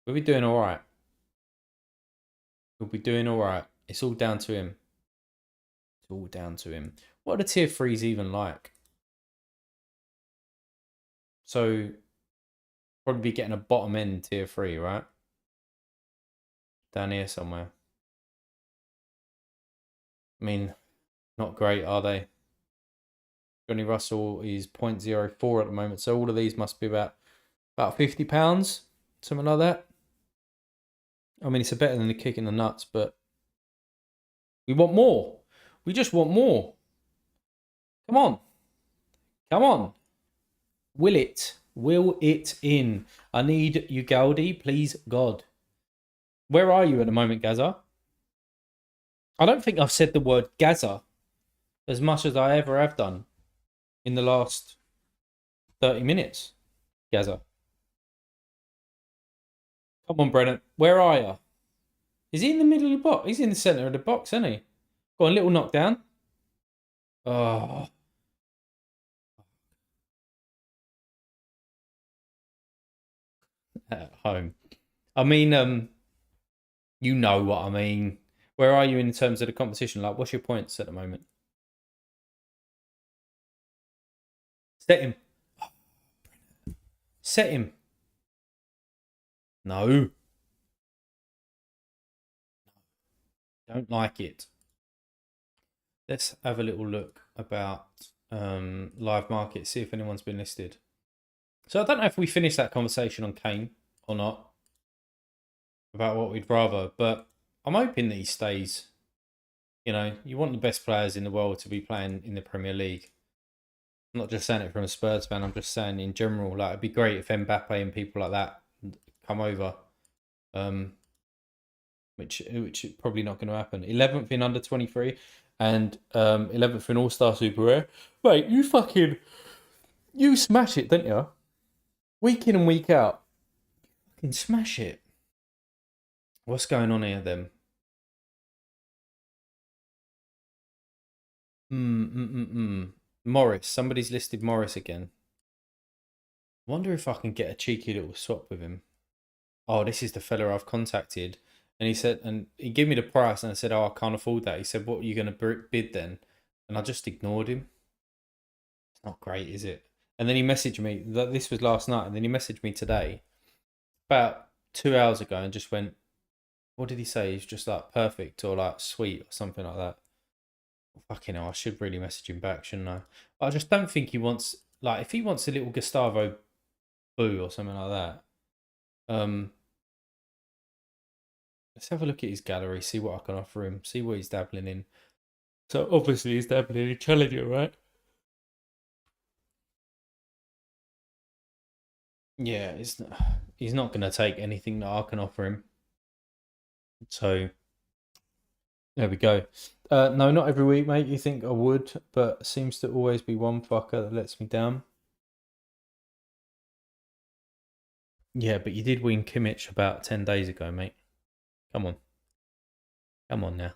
we'll be doing all right. We'll be doing all right. It's all down to him. It's all down to him. What are the tier threes even like? So probably be getting a bottom end tier 3, right? Down here somewhere. I mean, not great, are they? Johnny Russell is 0.04 at the moment. So all of these must be about £50, something like that. I mean, it's a better than the kick in the nuts, but we want more. We just want more. Come on. Come on. Will it? Will it in? I need you, Gaudi. Please, God. Where are you at the moment, Gaza? I don't think I've said the word Gaza as much as I ever have done in the last 30 minutes. Gaza. Come on, Brennan. Where are you? Is he in the middle of the box? He's in the centre of the box, isn't he? Got a little knockdown. Oh. At home. I mean, you know what I mean. Where are you in terms of the competition? Like, what's your points at the moment? Set him. Set him. No. Don't like it. Let's have a little look about live market, see if anyone's been listed. So I don't know if we finished that conversation on Kane or not, about what we'd rather, but I'm hoping that he stays. You know, you want the best players in the world to be playing in the Premier League. I'm not just saying it from a Spurs fan, I'm just saying in general, like it'd be great if Mbappe and people like that come over. Which is probably not going to happen. 11th in under 23 and 11th in All Star Super Rare. Mate, you smash it, don't you? Week in and week out, fucking smash it. What's going on here then? Morris. Somebody's listed Morris again. Wonder if I can get a cheeky little swap with him. Oh, this is the fella I've contacted. And he said, and he gave me the price, and I said, oh, I can't afford that. He said, what are you going to bid then? And I just ignored him. It's not great, is it? And then he messaged me, this was last night, and then he messaged me today, about 2 hours ago, and just went, what did he say? He's just like perfect or like sweet or something like that. Fucking hell, I should really message him back, shouldn't I? I just don't think he wants, like, if he wants a little Gustavo Boo or something like that, let's have a look at his gallery, see what I can offer him, see what he's dabbling in. So obviously he's dabbling in Challenger, right? Yeah, he's not going to take anything that I can offer him. So there we go. No, not every week, mate. You think I would, but seems to always be one fucker that lets me down. Yeah, but you did win Kimmich about 10 days ago, mate. Come on. Come on now.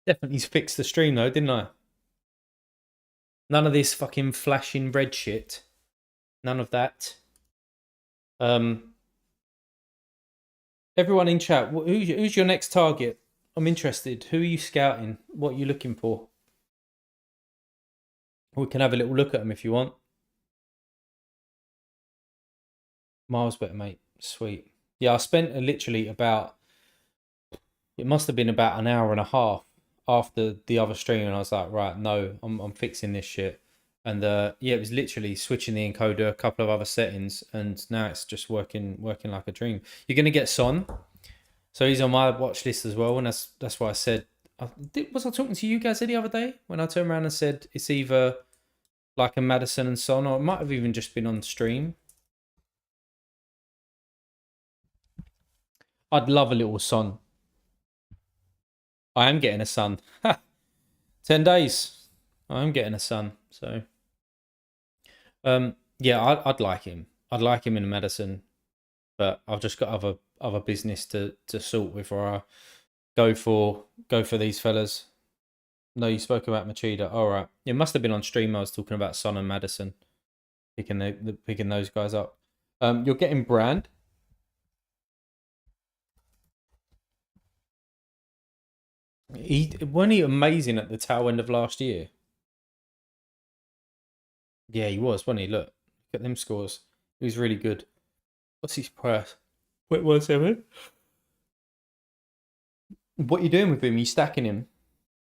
Definitely fixed the stream though, didn't I? None of this fucking flashing red shit. None of that. Everyone in chat, who's your next target? I'm interested. Who are you scouting? What are you looking for? We can have a little look at them if you want. Miles better, mate. Sweet. Yeah, I spent literally about, it must have been about an hour and a half after the other stream, and I was like, right, no, I'm fixing this shit. And yeah, it was literally switching the encoder, a couple of other settings, and now it's just working like a dream. You're gonna get Son, so he's on my watch list as well, and that's why I said. Was I talking to you guys the other day when I turned around and said it's either like a Madison and Son, or it might have even just been on stream. I'd love a little Son. I am getting a son. 10 days. I am getting a son. So, yeah, I'd like him. I'd like him in Madison, but I've just got other business to sort before I go for these fellas. No, you spoke about Machida. All right, it must have been on stream. I was talking about Son and Madison, picking those guys up. You're getting Brand. Wasn't he amazing at the tail end of last year? Yeah, he was, wasn't he? Look at them scores. He was really good. What's his price? 0.17. What you doing with him? You stacking him?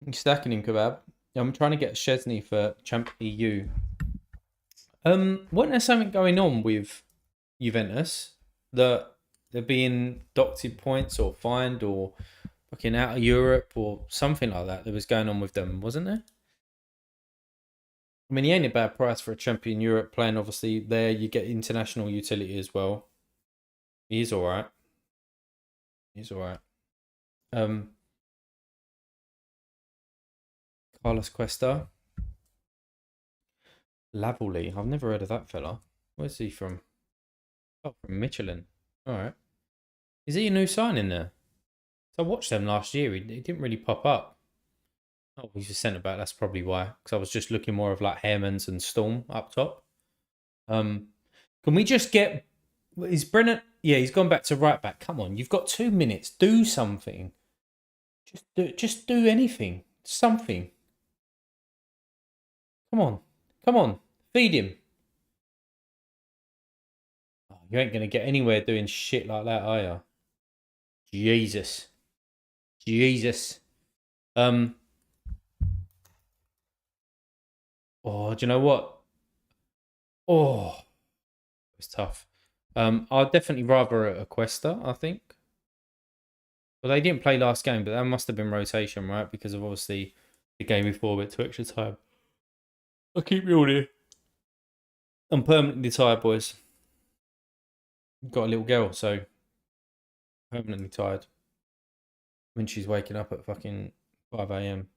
You stacking him, Kebab? I'm trying to get Chesney for Champ EU. Wasn't there something going on with Juventus that they're being doctored points or fined or fucking out of Europe or something like that was going on with them, wasn't there? I mean, he ain't a bad price for a champion Europe playing. Obviously, there you get international utility as well. He's all right. He's all right. Um, Carlos Cuesta, Lavallee. I've never heard of that fella. Where's he from? Oh, from Michelin. All right. Is he a new signing there? So I watched them last year. He didn't really pop up. Oh, he's a centre back. That's probably why. Because I was just looking more of like Hairmans and Storm up top. Um, can we just get? Is Brennan? Yeah, he's gone back to right back. Come on, you've got 2 minutes. Do something. Just do anything. Something. Come on. Come on. Feed him. Oh, you ain't gonna get anywhere doing shit like that, are you? Jesus. Jesus. Um. Oh, do you know what? Oh, it's tough. I'd definitely rather a Cuesta, I think. Well, they didn't play last game, but that must have been rotation, right? Because of obviously the game before went to extra time. I'll keep you all here. I'm permanently tired, boys. Got a little girl, so permanently tired when she's waking up at fucking 5 a.m.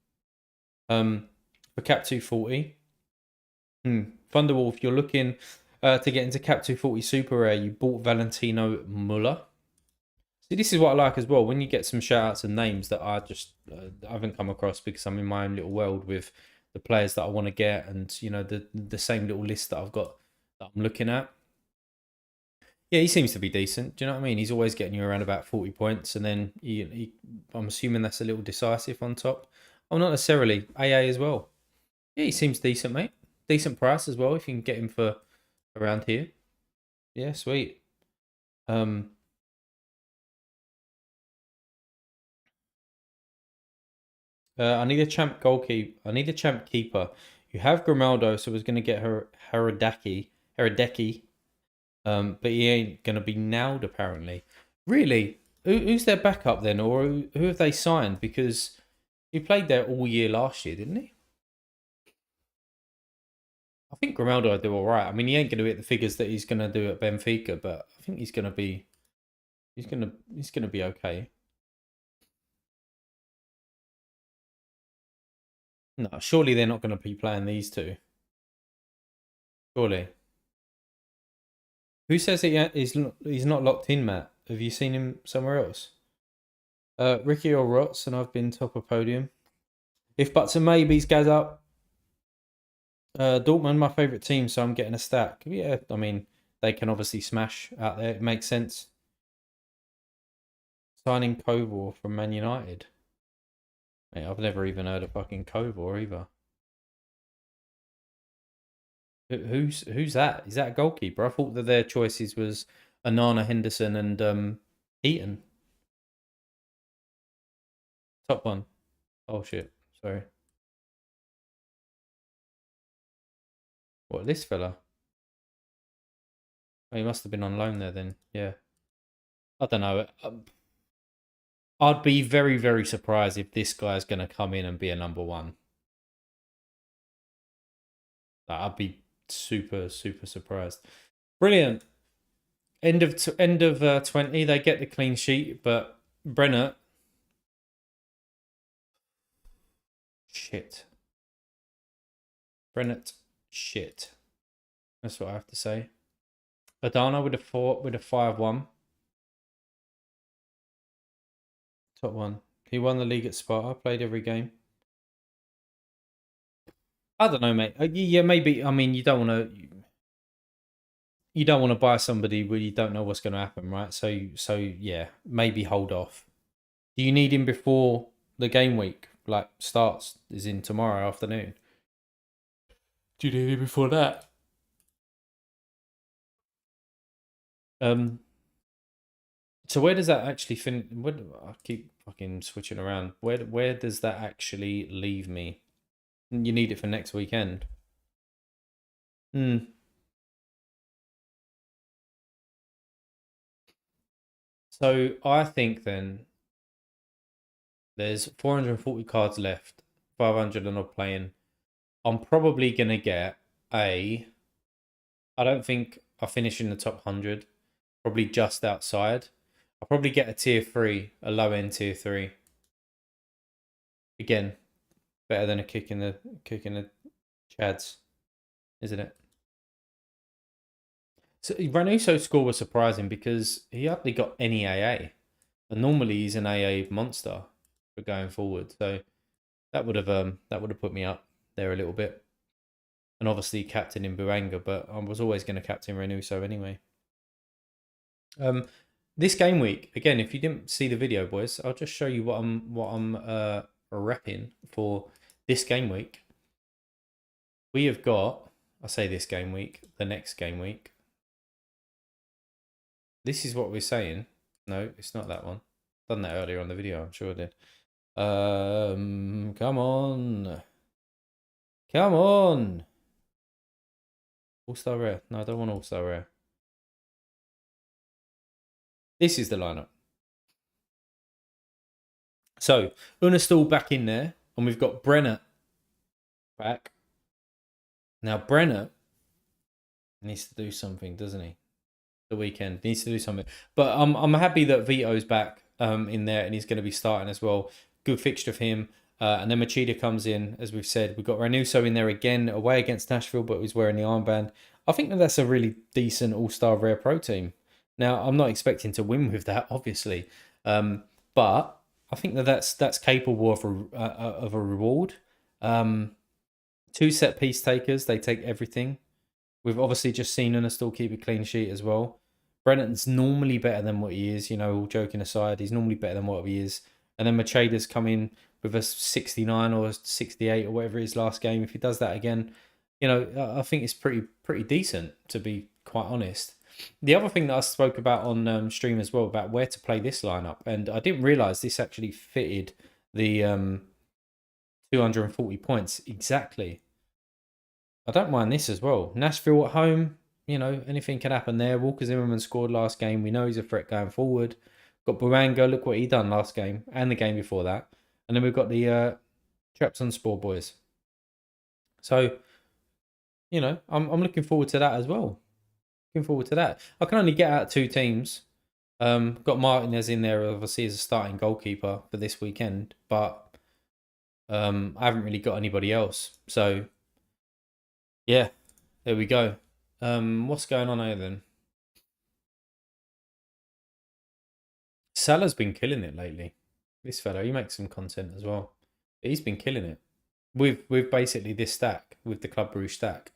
For Cap 240, Thunderwolf, you're looking to get into Cap 240 Super Rare. You bought Valentino Muller. See, this is what I like as well. When you get some shout outs and names that I just I haven't come across because I'm in my own little world with the players that I want to get, and you know the same little list that I've got that I'm looking at. Yeah, he seems to be decent. Do you know what I mean? He's always getting you around about 40 points, and then I'm assuming that's a little decisive on top. Oh, not necessarily. AA as well. Yeah, he seems decent, mate. Decent price as well if you can get him for around here. Yeah, sweet. Um, I need a champ goalkeeper. I need a champ keeper. You have Grimaldo, so I was going to get her Heredecki, but he ain't going to be nailed apparently. Really? Who's their backup then, or who have they signed? Because he played there all year last year, didn't he? I think Grimaldo will do all right. I mean, he ain't going to hit the figures that he's going to do at Benfica, but I think he's going to be okay. No, surely they're not going to be playing these two. Surely. Who says he's not locked in, Matt? Have you seen him somewhere else? Ricky or Rots, and I've been top of podium. If buts and maybes, guys up. Dortmund, my favourite team, so I'm getting a stack. Yeah, I mean, they can obviously smash out there. It makes sense. Signing Kovor from Man United. Mate, I've never even heard of fucking Kovor either. Who's that? Is that a goalkeeper? I thought that their choices was Anana Henderson and Eaton. Top one. Oh shit. Sorry. What, this fella? Oh, he must have been on loan there then. Yeah. I don't know. I'd be very, very surprised if this guy's going to come in and be a number one. I'd be super, super surprised. Brilliant. End of 20. They get the clean sheet, but Brenner, shit. Brennett, shit. That's what I have to say. Adana with a 5-1. Top one. He won the league at Sparta. Played every game. I don't know, mate. Yeah, maybe. I mean, you don't want to buy somebody where you don't know what's going to happen, right? So yeah, maybe hold off. Do you need him before the game week like starts? Is in tomorrow afternoon. Do you need him before that? Um, So where does that actually fin? I keep fucking switching around. Where does that actually leave me? You need it for next weekend. Hmm. So I think then there's 440 cards left, 500 and odd playing. I'm probably gonna get a. I don't think I finish in the top 100. Probably just outside. I'll probably get a tier three, a low end tier three. Again, better than a kick in the chads, isn't it? So Ranuso's score was surprising because he hardly got any AA, and normally he's an AA monster for going forward. So that would have put me up there a little bit. And obviously captain in Buanga, but I was always going to captain Ranuso anyway. This game week again. If you didn't see the video, boys, I'll just show you what I'm repping for this game week. We have got. I say this game week, the next game week. This is what we're saying. No, it's not that one. Done that earlier on the video. I'm sure I did. Come on, come on. All star rare. No, I don't want all star rare. This is the lineup. So Unastal back in there, and we've got Brenner back. Now Brenner needs to do something, doesn't he? The weekend needs to do something. But I'm happy that Vito's back in there, and he's going to be starting as well. Good fixture for him. And then Machida comes in, as we've said. We've got Ranuso in there again, away against Nashville, but he's wearing the armband. I think that's a really decent all-star rare pro team. Now, I'm not expecting to win with that, obviously, but I think that's capable of a reward. Two set piece takers, they take everything. We've obviously just seen Una still keep a clean sheet as well. Brennan's normally better than what he is, all joking aside. He's normally better than what he is. And then Macheda's come in with a 69 or 68 or whatever his last game. If he does that again, I think it's pretty decent, to be quite honest. The other thing that I spoke about on stream as well, about where to play this lineup, and I didn't realise this actually fitted the 240 points exactly. I don't mind this as well. Nashville at home, anything can happen there. Walker Zimmerman scored last game. We know he's a threat going forward. Got Buanga, look what he done last game and the game before that. And then we've got the Traps on Spore boys. So, I'm looking forward to that as well. Looking forward to that. I can only get out two teams. Got Martinez in there, obviously, as a starting goalkeeper for this weekend, but I haven't really got anybody else. So, yeah, there we go. What's going on here then? Salah's been killing it lately. This fellow, he makes some content as well. But he's been killing it. With basically this stack, with the Club Brugge stack.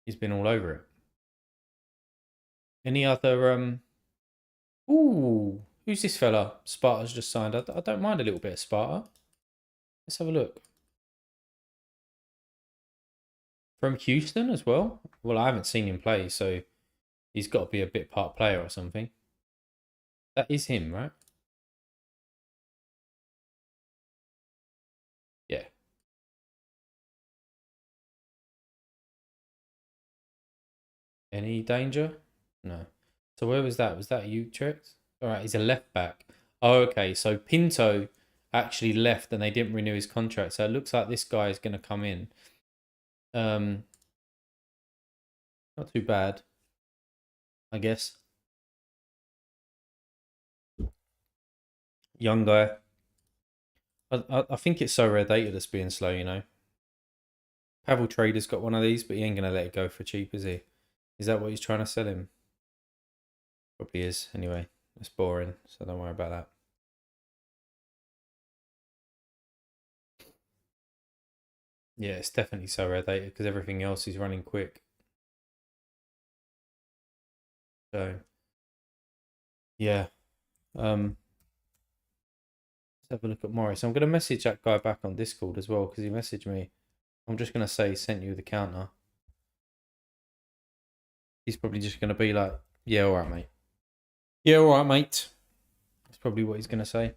He's been all over it. Any other Ooh, who's this fella? Sparta's just signed. I don't mind a little bit of Sparta. Let's have a look. From Houston as well? Well, I haven't seen him play, so he's got to be a bit part player or something. That is him, right? Yeah. Any danger? No. So where was that? Was that Utrecht? All right, he's a left back. Oh, okay. So Pinto actually left and they didn't renew his contract. So it looks like this guy is going to come in. Not too bad, I guess. Young guy. I think it's so rare data that's being slow. Pavel Trader's got one of these, but he ain't going to let it go for cheap, is he? Is that what he's trying to sell him? Probably is. Anyway, it's boring, so don't worry about that. Yeah, it's definitely so rare data because everything else is running quick. So, yeah. Let's have a look at Morris. I'm going to message that guy back on Discord as well because he messaged me. I'm just going to say, sent you the counter. He's probably just going to be like, yeah, all right, mate. Yeah, all right, mate. That's probably what he's going to say.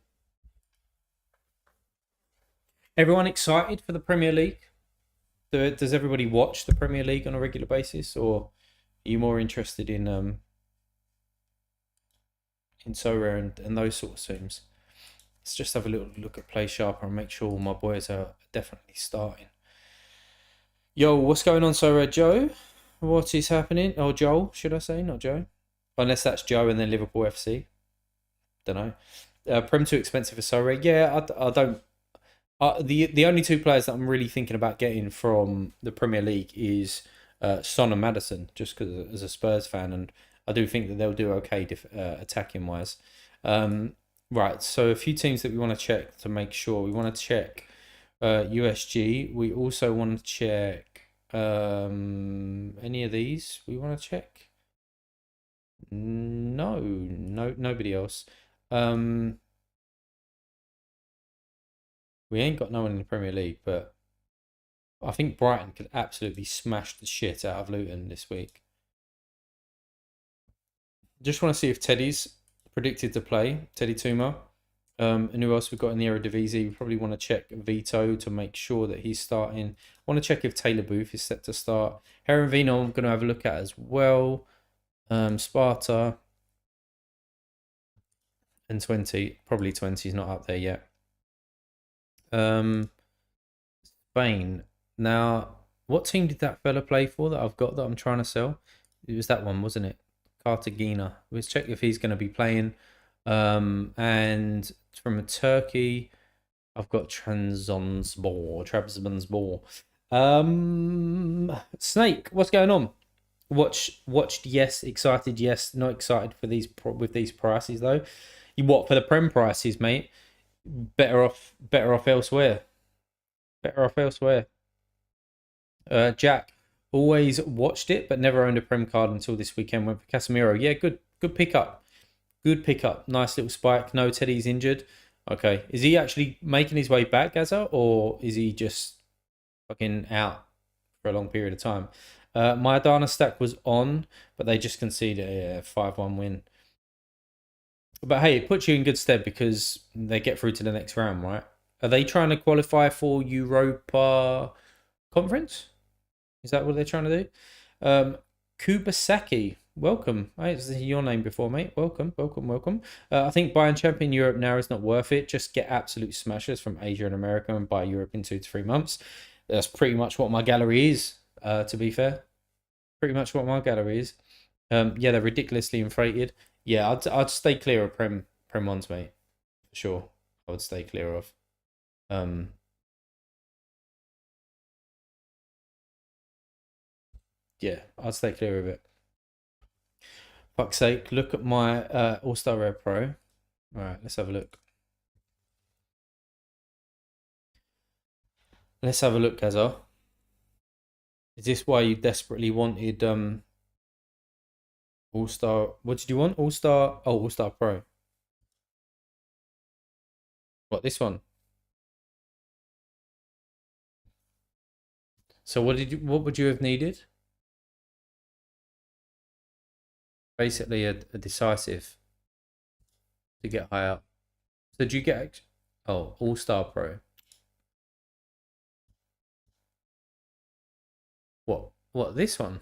Everyone excited for the Premier League? Does everybody watch the Premier League on a regular basis, or are you more interested in Sorare and those sort of teams? Let's just have a little look at Play Sharper and make sure my boys are definitely starting. Yo, what's going on, Sorare? Joe? What is happening? Oh, Joel, should I say, not Joe? Unless that's Joe and then Liverpool FC. Don't know. Prem too expensive for Sorare. Yeah, I don't. The only two players that I'm really thinking about getting from the Premier League is Son and Maddison, just because as a Spurs fan, and I do think that they'll do okay attacking wise. Right, so a few teams that we want to check to make sure. We want to check USG. We also want to check any of these. We want to check. No, nobody else. We ain't got no one in the Premier League, but I think Brighton could absolutely smash the shit out of Luton this week. Just want to see if Teddy's predicted to play, Teddy Tuma. And who else we've got in the Eredivisie? We probably want to check Vito to make sure that he's starting. I want to check if Taylor Booth is set to start. Heron Vino I'm going to have a look at as well. Sparta. And 20. Probably 20 is not up there yet. Spain. Now, what team did that fella play for that I've got that I'm trying to sell? It was that one, wasn't it? Cartagena. Let's check if he's going to be playing. And from Turkey, I've got Trabzonspor. Snake, what's going on? Watched, yes. Excited, yes. Not excited for these with these prices though. You what for the Prem prices, mate? Better off elsewhere. Better off elsewhere. Jack always watched it, but never owned a Prem card until this weekend. Went for Casemiro. Yeah, good pickup. Good pickup. Nice little spike. No, Teddy's injured. Okay, is he actually making his way back, Gaza, or is he just fucking out for a long period of time? My Adana stack was on, but they just conceded a 5-1 win. But hey, it puts you in good stead because they get through to the next round, right? Are they trying to qualify for Europa Conference? Is that what they're trying to do? Kubasaki, welcome. It's your name before, mate. Welcome. I think buying Champion Europe now is not worth it. Just get absolute smashers from Asia and America and buy Europe in 2 to 3 months. That's pretty much what my gallery is, to be fair. Pretty much what my gallery is. Yeah, they're ridiculously inflated. Yeah, I'd stay clear of Prem ones, mate. For sure. I would stay clear of. Yeah, I'd stay clear of it. Fuck's sake, look at my All-Star Rare Pro. Alright, let's have a look. Let's have a look, Gazar. Is this why you desperately wanted All-Star? What did you want? All-Star? Oh, All-Star Pro. What, this one? So what would you have needed? Basically a decisive to get high up. So did you get All-Star Pro? What this one?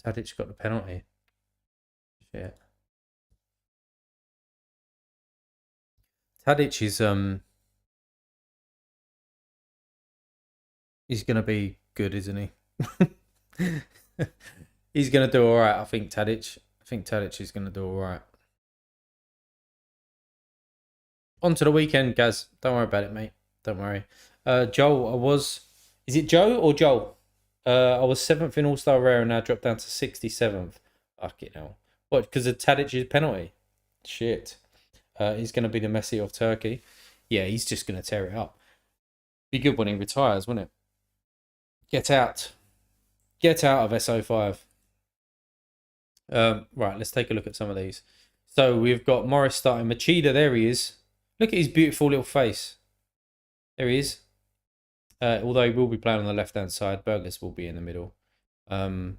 Tadic got the penalty. Shit. Tadic is he's gonna be good, isn't he? He's gonna do all right. I think Tadic is gonna do all right. On to the weekend, Gaz. Don't worry about it, mate. Don't worry. Joel, is it Joe or Joel? I was 7th in All Star Rare and now dropped down to 67th. Fuck it now. What? Because of Tadic's penalty? Shit. He's gonna be the Messi of Turkey. Yeah, he's just gonna tear it up. Be good when he retires, wouldn't it? Get out. Get out of SO5. Right, let's take a look at some of these. So we've got Morris starting. Machida, there he is. Look at his beautiful little face. There he is. Although he will be playing on the left-hand side, Burgess will be in the middle. I'm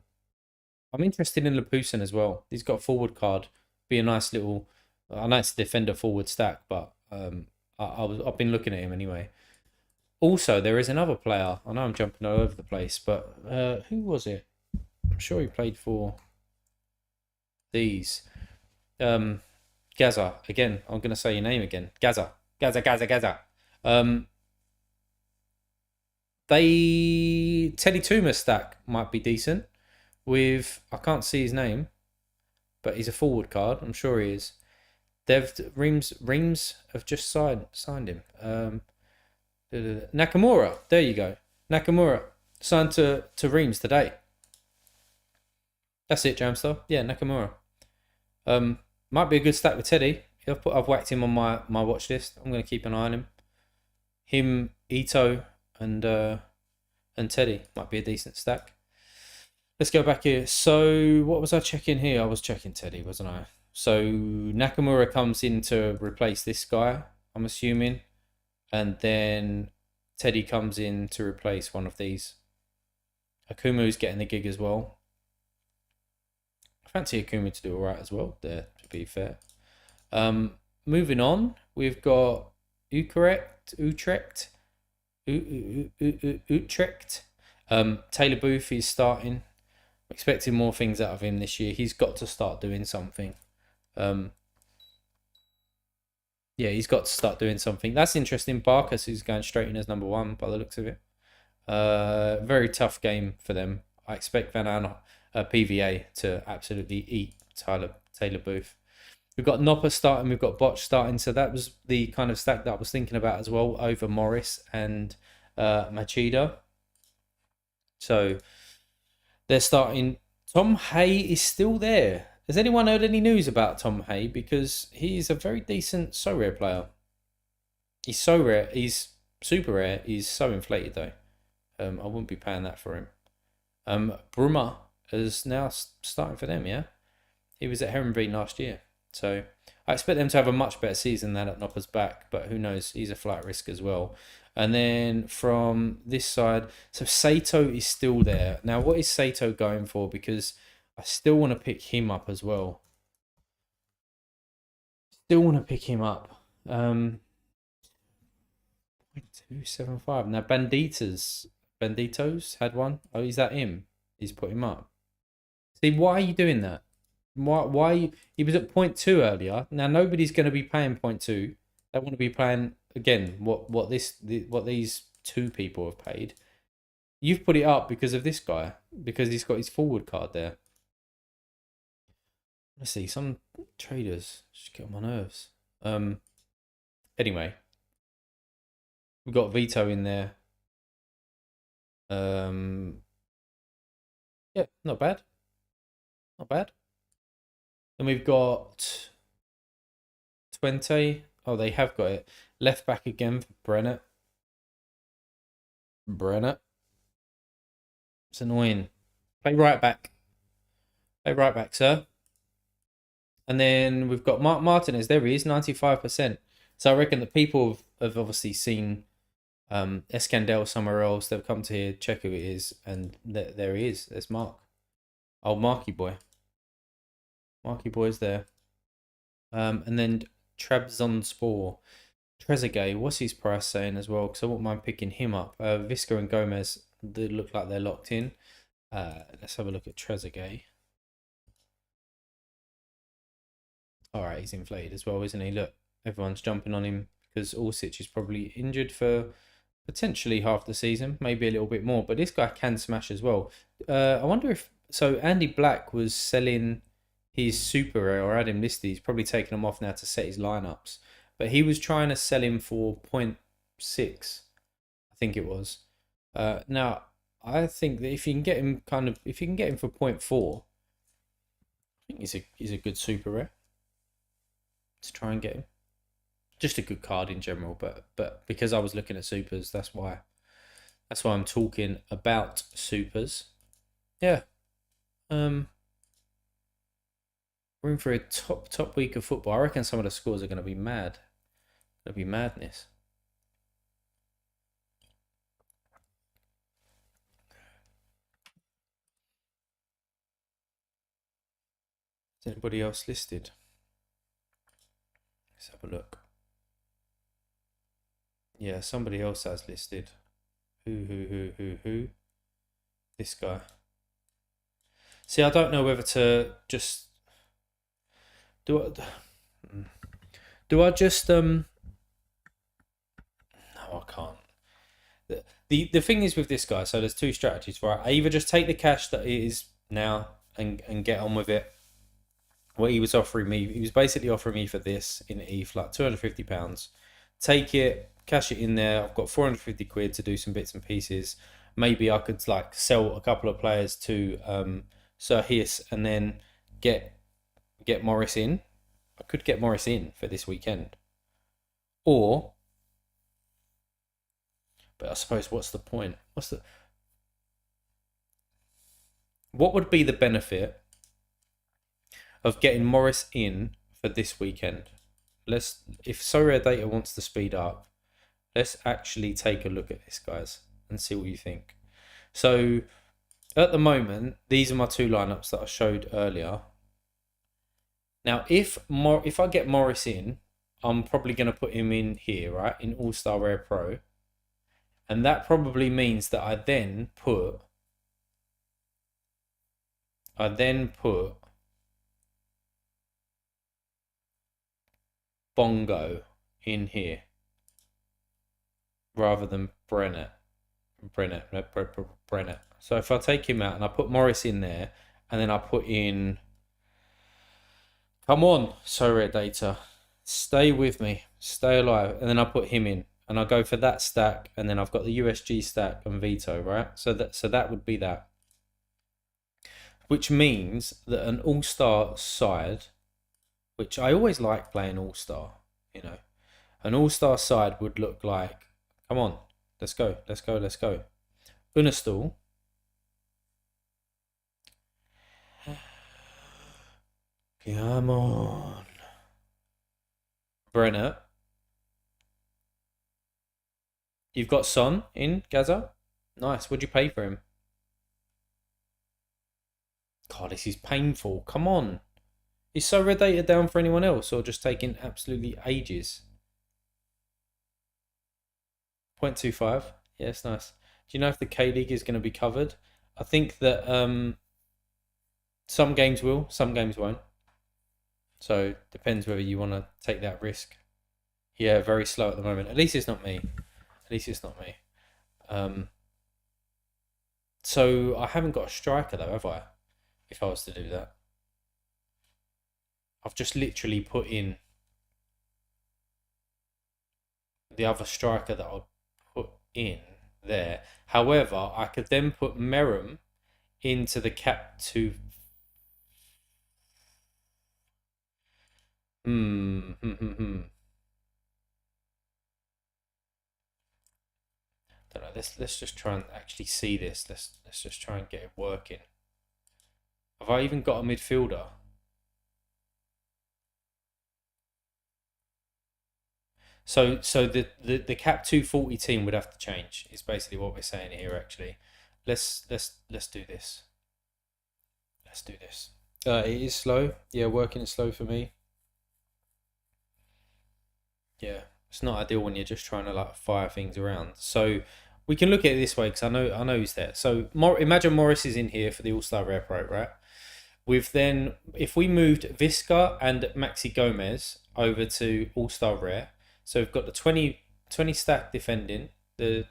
interested in Lapusin as well. He's got a forward card. Be a nice little, a nice defender forward stack, but I've been looking at him anyway. Also, there is another player. I know I'm jumping all over the place, but who was it? I'm sure he played for these. Gaza. Again, I'm going to say your name again. Gaza. Gaza. Um, Teddy Tuma stack might be decent with, I can't see his name, but he's a forward card. I'm sure he is. Reams have just signed him. Nakamura. There you go. Nakamura signed to Reams today. That's it, Jamstar. Yeah, Nakamura. Might be a good stack with Teddy. I've whacked him on my watch list. I'm going to keep an eye on him. Him, Ito, and Teddy might be a decent stack. Let's go back here. So what was I checking here? I was checking Teddy, wasn't I? So Nakamura comes in to replace this guy, I'm assuming. And then Teddy comes in to replace one of these. Akumu's getting the gig as well. I fancy Akumu to do alright as well there, to be fair. Moving on, we've got Utrecht. Taylor Booth is starting. I'm expecting more things out of him this year. He's got to start doing something. Yeah, he's got to start doing something. That's interesting. Barkas, who's going straight in as number one by the looks of it. Very tough game for them. I expect Van Aan, PVA to absolutely eat Taylor Booth. We've got Nopper starting, we've got Botch starting. So that was the kind of stack that I was thinking about as well, over Morris and Machida. So they're starting. Tom Hay is still there. Has anyone heard any news about Tom Hay? Because he's a very decent Sorare player. He's so rare. He's super rare. He's so inflated though. I wouldn't be paying that for him. Brummer is now starting for them. Yeah, he was at Heronveen last year. So I expect them to have a much better season than at Nopper's back. But who knows? He's a flight risk as well. And then from this side, so Sato is still there. Now, what is Sato going for? Because I still want to pick him up as well. Still want to pick him up. 275. Now, Banditos had one. Oh, is that him? He's put him up. See, why are you doing that? Why he was at 0.2 earlier. Now nobody's going to be paying 0.2. They want to be paying again what these two people have paid. You've put it up because of this guy, because he's got his forward card there. Let's see, some traders just get on my nerves. Anyway, we've got Vito in there. Yeah, not bad. Not bad. Then we've got 20. Oh, they have got it. Left back again for Brenner. It's annoying. Play right back. Play right back, sir. And then we've got Mark Martinez. There he is, 95%. So I reckon that people have obviously seen Escandel somewhere else. They've come to here, check who it is, and there he is. There's Mark. Old Marky boy. Marky boy's there. And then Trabzonspor. Trezeguet, what's his price saying as well? Because I wouldn't mind picking him up. Visca and Gomez, they look like they're locked in. Let's have a look at Trezeguet. Alright, he's inflated as well, isn't he? Look, everyone's jumping on him because Orsic is probably injured for potentially half the season, maybe a little bit more. But this guy can smash as well. I wonder if... So Andy Black was selling his super rare, or had him listed. He's probably taken him off now to set his lineups. But he was trying to sell him for 0.6, I think it was. Now, I think that if you can get him for 0.4, I think he's a good super rare to try and get him. Just a good card in general, but because I was looking at supers, that's why I'm talking about supers. Yeah. We're in for a top week of football. I reckon some of the scores are going to be mad. It'll be madness. Is anybody else listed? Let's have a look. Yeah, somebody else has listed. Who? This guy. See, I don't know whether to just do. Do I just No, I can't. The thing is with this guy. So there's two strategies, right? I either just take the cash that it is now and get on with it. What he was offering me, he was basically offering me for this in ETH like £250. Take it, cash it in there. I've got 450 quid to do some bits and pieces. Maybe I could like sell a couple of players to Sir Hiss and then get Morris in. I could get Morris in for this weekend. Or, but I suppose what's the point? What would be the benefit of getting Morris in for this weekend? If Sorare Data wants to speed up, let's actually take a look at this, guys, and see what you think. So at the moment, these are my two lineups that I showed earlier. Now, if I get Morris in, I'm probably going to put him in here, right, in All-Star Rare Pro. And that probably means that I then put Bongo in here rather than Brennett. So if I take him out and I put Morris in there, and then I put in, come on, Sorare Data, stay with me, stay alive, and then I put him in, and I go for that stack, and then I've got the USG stack and Veto, right? So that would be that, which means that an all-star side, which I always like playing all-star, you know, an all-star side would look like, come on, let's go. Unistall. Come on. Brenner. You've got Son in, Gaza. Nice. What'd you pay for him? God, this is painful. Come on. Is Sorare Data down for anyone else or just taking absolutely ages? 0.25. Yes, nice. Do you know if the K-League is going to be covered? I think that some games will, some games won't. So depends whether you want to take that risk. Yeah, very slow at the moment. At least it's not me. So I haven't got a striker though, have I? If I was to do that. I've just literally put in the other striker that I'll put in there. However, I could then put Merrim into the cap to. Don't know. Let's just try and actually see this. Let's just try and get it working. Have I even got a midfielder? So the cap 240 team would have to change. Is basically what we're saying here. Actually, let's do this. Let's do this. It is slow. Yeah, working is slow for me. Yeah, it's not ideal when you're just trying to like fire things around. So we can look at it this way because I know he's there. So imagine Morris is in here for the All-Star Rare Pro, right? We've then, if we moved Visca and Maxi Gomez over to All-Star Rare, so we've got the 20 stack defending, the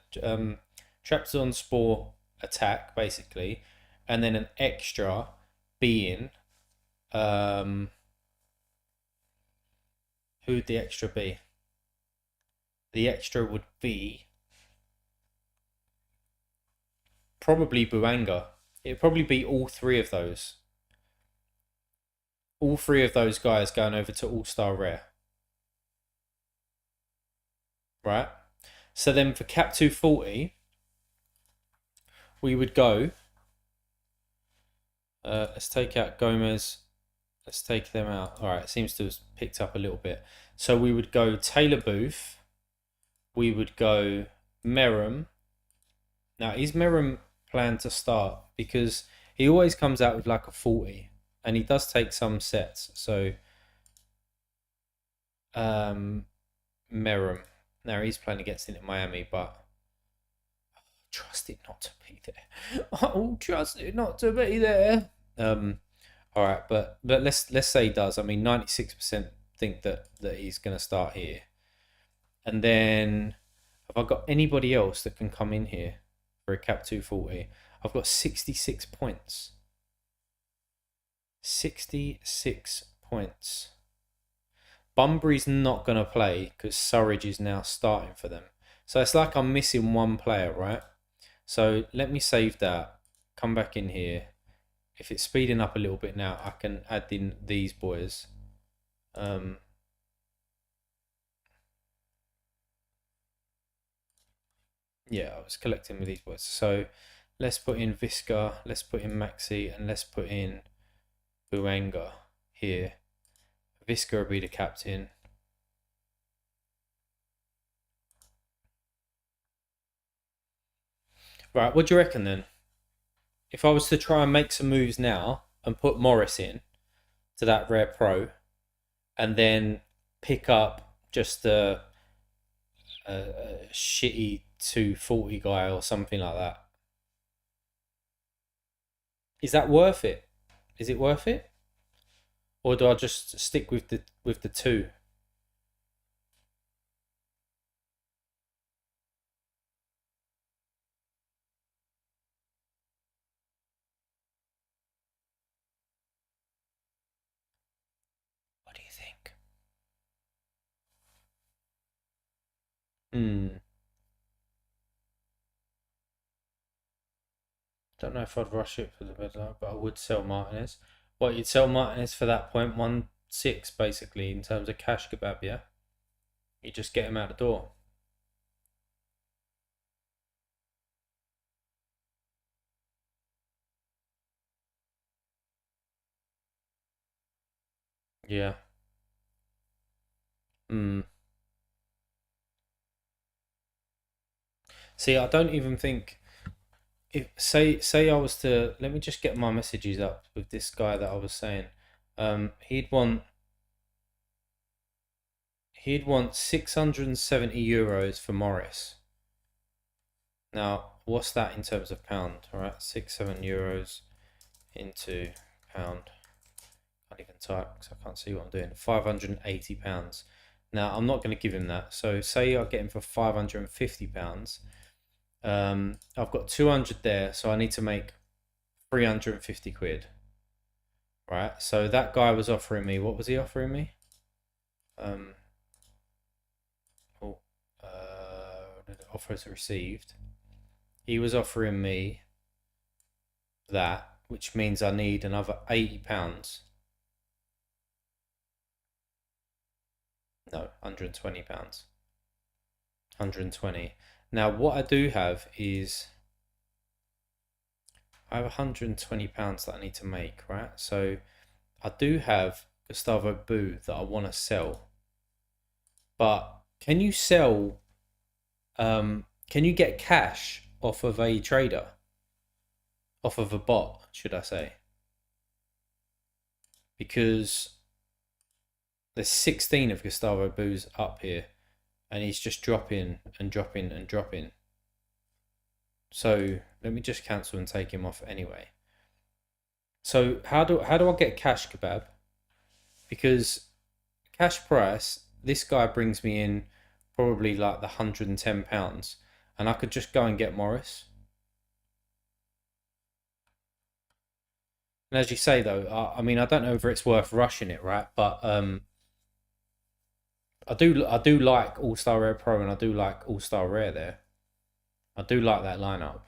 Trapzon Spore attack basically, and then an extra being, who would the extra be? The extra would be probably Buanga. It'd probably be all three of those. All three of those guys going over to All-Star Rare. Right? So then for cap 240, we would go. Let's take out Gomez. Let's take them out. All right, it seems to have picked up a little bit. So we would go Taylor Booth. We would go Merrim. Now, is Merrim planned to start? Because he always comes out with like a 40. and he does take some sets. So, Merrim. Now he's playing against Inter Miami, but trust it not to be there. Oh, trust it not to be there. All right, but let's say he does. I mean, 96% think that he's going to start here, and then have I got anybody else that can come in here for a cap 240? I've got 66 points. 66 points. Bunbury's not going to play because Surridge is now starting for them. So it's like I'm missing one player, right? So let me save that. Come back in here. If it's speeding up a little bit now, I can add in these boys. Yeah, I was collecting with these boys. So let's put in Visca, let's put in Maxi, and let's put in Buanga here. Visca will be the captain. Right, what do you reckon then? If I was to try and make some moves now and put Morris in to that rare pro, and then pick up just a shitty 240 guy or something like that, is that worth it? Is it worth it, or do I just stick with the two? What do you think? Don't know if I'd rush it for the middle, but I would sell Martinez. What, you'd sell Martinez for that 0.16 basically in terms of cash kebab, yeah? You just get him out the door. Yeah. See, I don't even think if say I was to let me just get my messages up with this guy that I was saying. He'd want €670 for Morris. Now, what's that in terms of pound? All right, €6-7 into pound. Can't even type because I can't see what I'm doing. £580. Now, I'm not going to give him that. So, say I get him for £550. I've got 200 there, so I need to make 350 quid. Right, so that guy was offering me, what was he offering me? Offers received. He was offering me that, which means I need another £80. No, £120. 120. Now, what I do have is I have £120 that I need to make, right? So I do have Gustavo Boo that I want to sell. But can you sell, can you get cash off of a trader? Off of a bot, should I say? Because there's 16 of Gustavo Boos up here, and he's just dropping and dropping and dropping. So let me just cancel and take him off anyway. So how do I get cash kebab? Because cash price, this guy brings me in probably like the £110, and I could just go and get Morris. And as you say though, I mean I don't know whether it's worth rushing it, right? But I do like All Star Rare Pro and I do like All Star Rare there. I do like that lineup.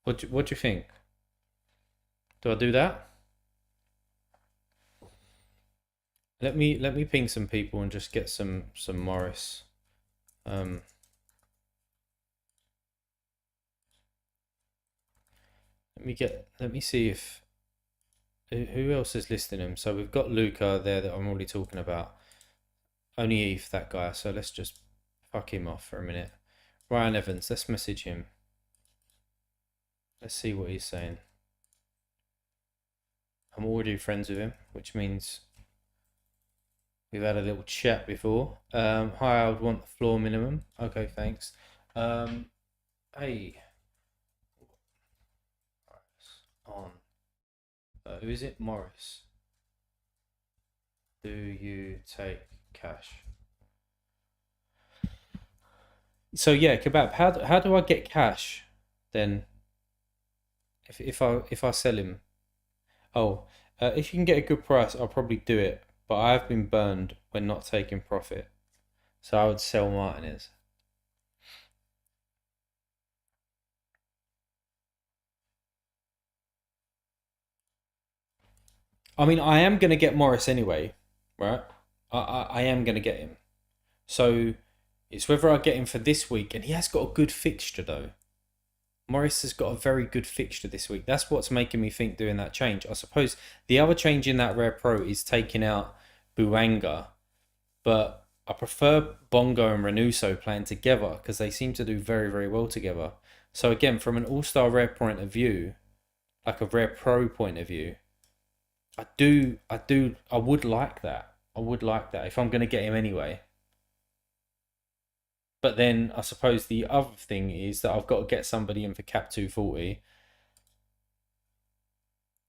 What do you think? Do I do that? Let me ping some people and just get some Morris. Let me see if who else is listing him. So we've got Luca there that I'm already talking about. Only Eve, that guy. So let's just fuck him off for a minute. Ryan Evans, let's message him. Let's see what he's saying. I'm already friends with him, which means we've had a little chat before. Hi, I would want the floor minimum. Okay, thanks. Hey, on. Who is it? Morris. Do you take cash? So yeah, Kebab. How do I get cash then? If I sell him. Oh, if you can get a good price, I'll probably do it. But I have been burned when not taking profit, so I would sell Martinez. I mean, I am gonna get Morris anyway, right? I am gonna get him. So it's whether I get him for this week, and he has got a good fixture though. Morris has got a very good fixture this week. That's what's making me think doing that change. I suppose the other change in that rare pro is taking out Buanga, but I prefer Bongo and Renuso playing together because they seem to do very, very well together. So again, from an all-star rare point of view, like a rare pro point of view, I would like that. I would like that if I'm going to get him anyway. But then I suppose the other thing is that I've got to get somebody in for cap 240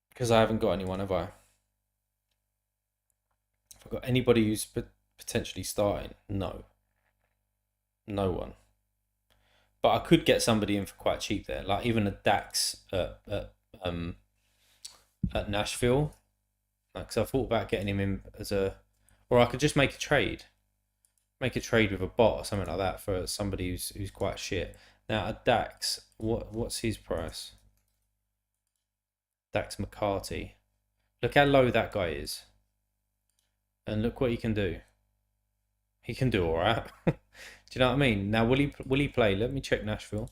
because I haven't got anyone, have I? Have I got anybody who's potentially starting? No, no one. But I could get somebody in for quite cheap there, like even a Dax um at Nashville. Like, cause I thought about getting him in as a, or I could just make a trade with a bot or something like that for somebody who's quite shit. Now a Dax, what's his price? Dax McCarty. Look how low that guy is, and look what he can do. He can do all right. Do you know what I mean? Now will he play? Let me check Nashville.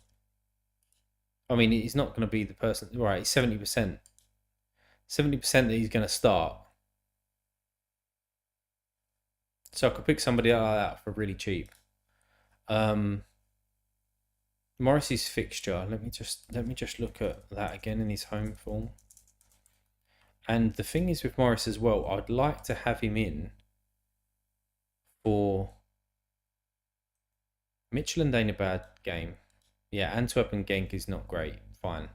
I mean, he's not going to be the person. Right, he's 70%. 70% that he's going to start. So I could pick somebody like that for really cheap. Morris's fixture. Let me just look at that again in his home form. And the thing is with Morris as well, I'd like to have him in for Midtjylland ain't a bad game. Yeah, Antwerp and Genk is not great. Fine.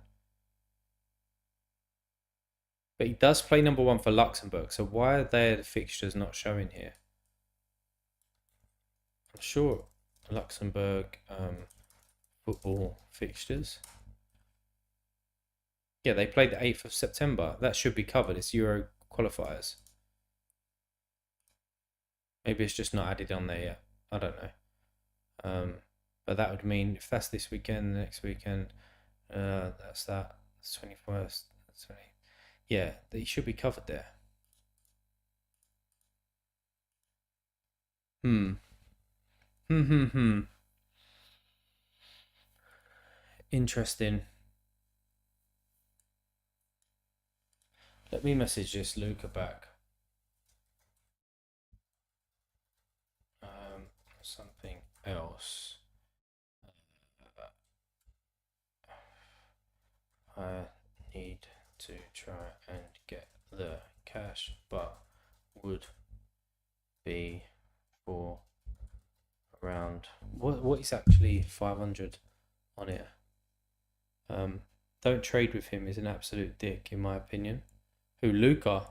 But he does play number one for Luxembourg, so why are their fixtures not showing here? I'm sure Luxembourg football fixtures. Yeah, they played the 8th of September. That should be covered. It's Euro qualifiers. Maybe it's just not added on there yet. I don't know. But that would mean if that's this weekend, the next weekend, that's that. It's 21st. That's 20. Yeah, they should be covered there. Hmm. Hmm. Interesting. Let me message this Luca back. Something else. I need to try and get the cash, but would be for around what is actually 500 on it. Don't trade with him is an absolute dick in my opinion. Who, Luca?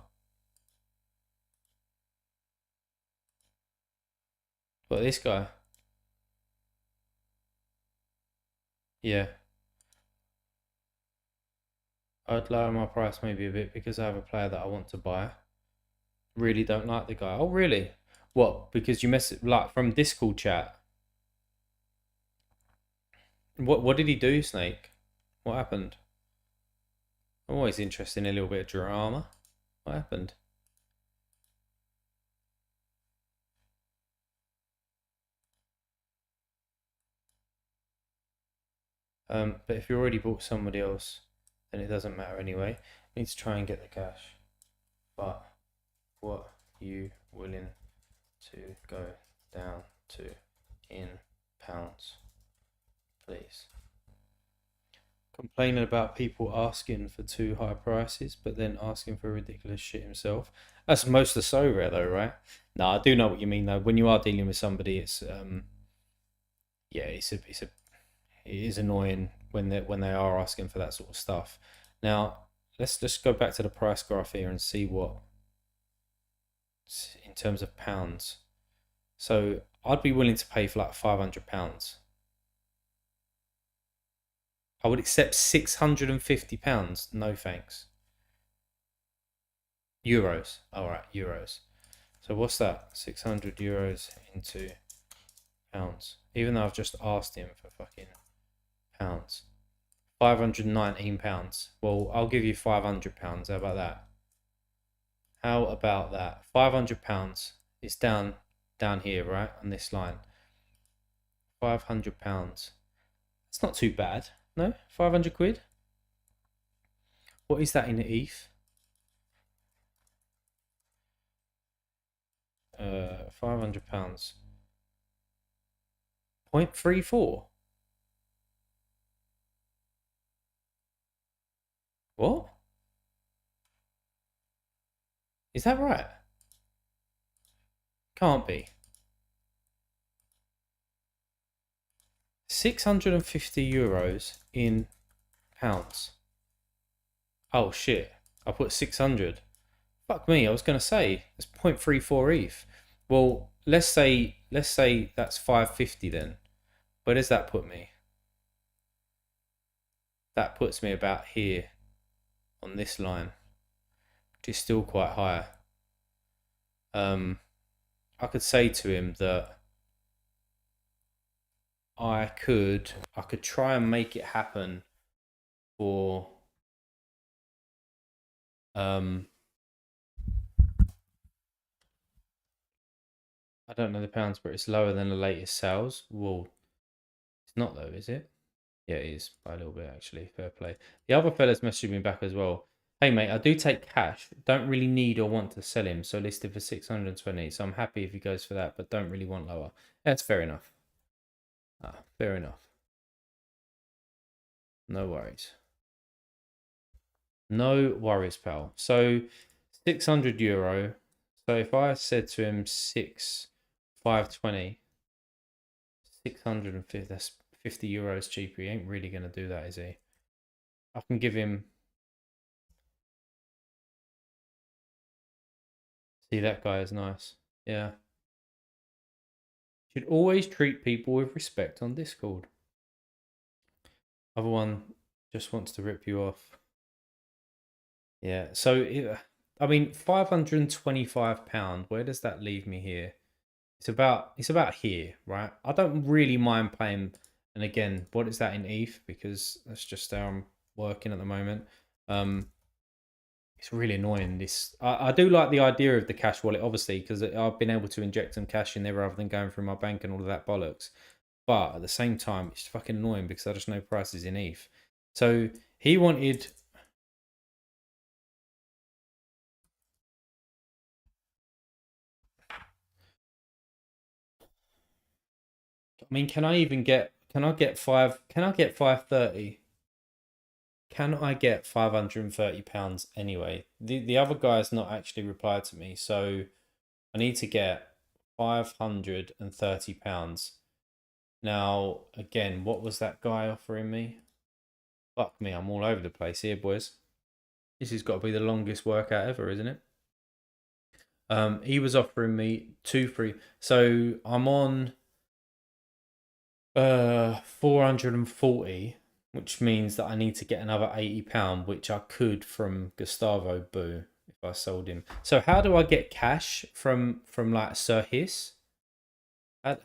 What, this guy? Yeah. I'd lower my price maybe a bit because I have a player that I want to buy. Really don't like the guy. Oh, really? What? Because you mess it like from Discord chat. What did he do, Snake? What happened? I'm always interested in a little bit of drama. What happened? But if you already bought somebody else, then it doesn't matter anyway. Need to try and get the cash. But what you willing to go down to in pounds, please? Complaining about people asking for too high prices, but then asking for ridiculous shit himself. That's most of Sorare though, right? No, I do know what you mean though. When you are dealing with somebody, it's yeah, it is annoying when they are asking for that sort of stuff. Now, let's just go back to the price graph here and see what in terms of pounds. So I'd be willing to pay for like £500. I would accept £650. No thanks. Euros. All right, euros. So what's that? 600 euros into pounds. Even though I've just asked him for fucking pounds. £519. Well, I'll give you £500. How about that? How about that? £500. It's down here, right? On this line. £500. It's not too bad. No? 500 quid? What is that in ETH? £500. 0.34. What? Is that right? Can't be. 650 euros in pounds. Oh shit. I put 600. Fuck me, I was gonna say it's 0.34 ETH. Well, let's say that's 550 then. Where does that put me? That puts me about here on this line, which is still quite high. I could say to him that I could try and make it happen for I don't know the pounds, but it's lower than the latest sales. Well, it's not though, is it? Yeah, it is by a little bit actually. Fair play. The other fella's messaged me back as well. Hey mate, I do take cash. Don't really need or want to sell him, so listed for 620. So I'm happy if he goes for that, but don't really want lower. That's fair enough. Fair enough. No worries. No worries, pal. So 600 euro. So if I said to him 520, 650, that's 50 euros cheaper. He ain't really gonna do that, is he? I can give him. See, that guy is nice. Yeah. Should always treat people with respect on Discord. Other one just wants to rip you off. Yeah. So, I mean, £525. Where does that leave me here? It's about here, right? I don't really mind paying. And again, what is that in ETH? Because that's just how I'm working at the moment. It's really annoying. I do like the idea of the cash wallet, obviously, because I've been able to inject some cash in there rather than going through my bank and all of that bollocks. But at the same time, it's fucking annoying because I just know prices in ETH. So he wanted. I mean, can I even get? Can I get five? Can I get 530? Can I get £530 anyway? The other guy's not actually replied to me, so I need to get £530. Now, again, what was that guy offering me? Fuck me, I'm all over the place here, boys. This has got to be the longest workout ever, isn't it? He was offering me two free. So I'm on 440, which means that I need to get another £80, which I could from Gustavo Boo if I sold him. So how do I get cash from like Sir Hiss?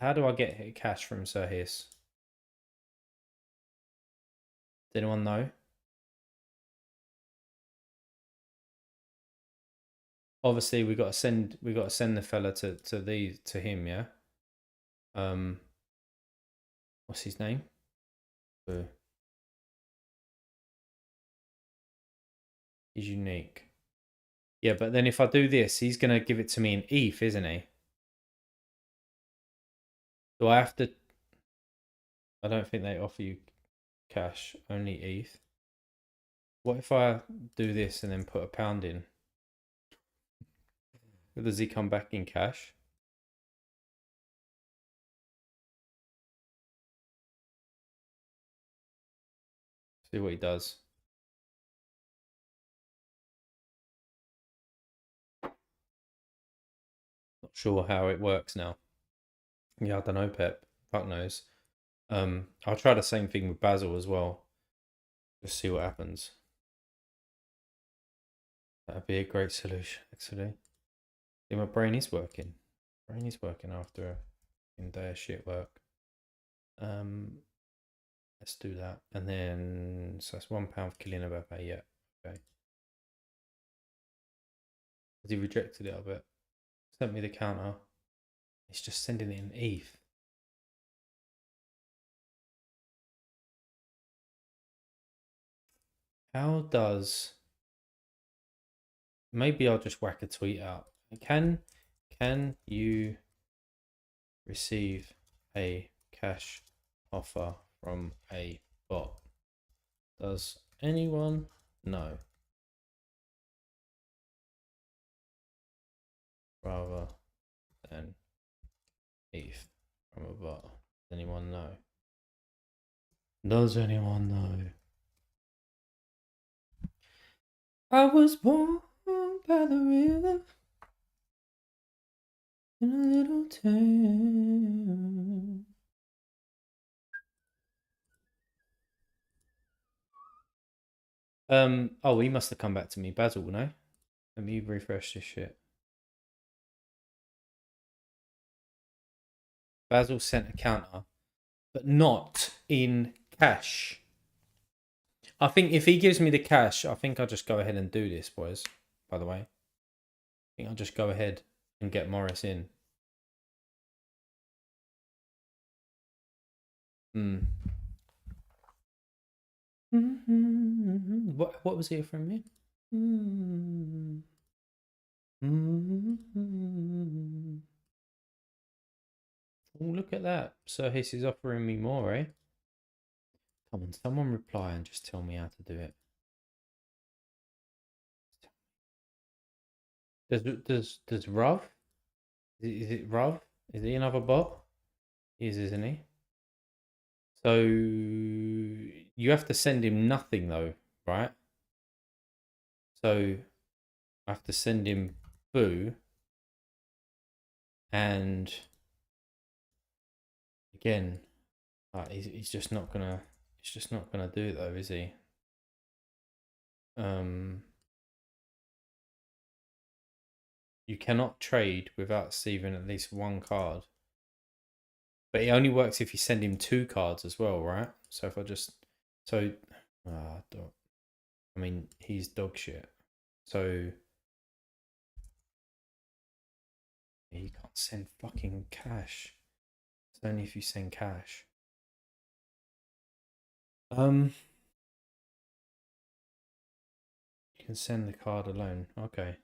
How do I get cash from Sir Hiss? Does anyone know? Obviously, we got to send the fella to him, yeah. What's his name? Boo. He's unique. Yeah, but then if I do this, he's gonna give it to me in ETH, isn't he? Do I have to? I don't think they offer you. cash, only ETH. What if I do this and then put £1 in? Does he come back in cash? See what he does. Not sure how it works now. Yeah, I don't know, Pep. Fuck knows. I'll try the same thing with Basil as well. Just see what happens. That'd be a great solution, actually. Yeah, my brain is working. Brain is working after a day of shit work. Let's do that. And then, so that's £1 for Kylian Mbappe. Yeah, okay. Has he rejected it, I bet? Sent me the counter. It's just sending it in ETH. How does... Maybe I'll just whack a tweet out. Can you receive a cash offer from a bot? Does anyone know? Rather than ETH from a bot. Does anyone know? Does anyone know? I was born by the river in a little town. Oh, he must have come back to me. Basil, no? Let me refresh this shit. Basil sent a counter, but not in cash. I think if he gives me the cash, I think I'll just go ahead and do this, boys. By the way, I think I'll just go ahead and get Morris in. What was it from me? Oh, look at that. Sir Hiss is offering me more, eh? Come on, someone reply and just tell me how to do it. Does Ruv? Is it Ruv? Is he another bot? He is, isn't he? So you have to send him nothing though, right? So I have to send him Boo, and again, he's just not gonna. He's just not gonna do it though, is he? You cannot trade without receiving at least one card. But it only works if you send him 2 cards as well, right? So if I just... So... I mean, he's dog shit. So... You can't send fucking cash. It's only if you send cash. You can send the card alone. Okay.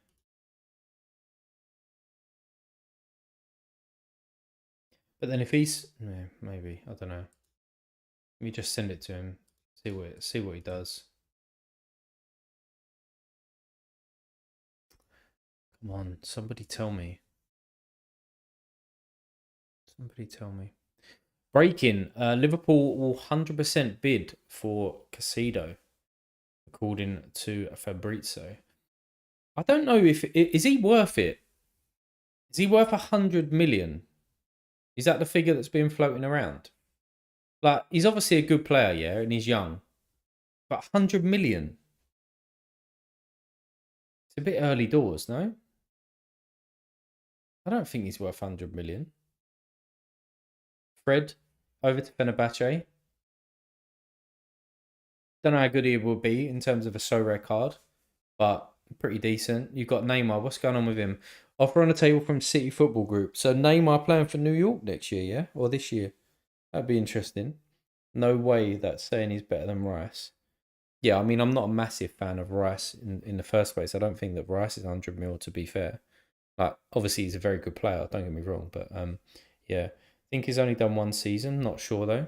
But then if he's... No, maybe. I don't know. Let me just send it to him. See what he does. Come on, somebody tell me. Somebody tell me. Breaking. Liverpool will 100% bid for Casido, according to Fabrizio. I don't know if... Is he worth it? Is he worth 100 million? Is that the figure that's been floating around? Like, he's obviously a good player, yeah, and he's young. But 100 million? It's a bit early doors, no? I don't think he's worth 100 million. Fred, over to Fenerbahce. Don't know how good he will be in terms of a Sorare card, but pretty decent. You've got Neymar. What's going on with him? Offer on the table from City Football Group. So Neymar playing for New York next year, yeah? Or this year? That'd be interesting. No way that's saying he's better than Rice. Yeah, I mean, I'm not a massive fan of Rice in the first place. I don't think that Rice is 100 mil, to be fair. Like, obviously, he's a very good player. Don't get me wrong. But, yeah. I think he's only done 1 season. Not sure, though.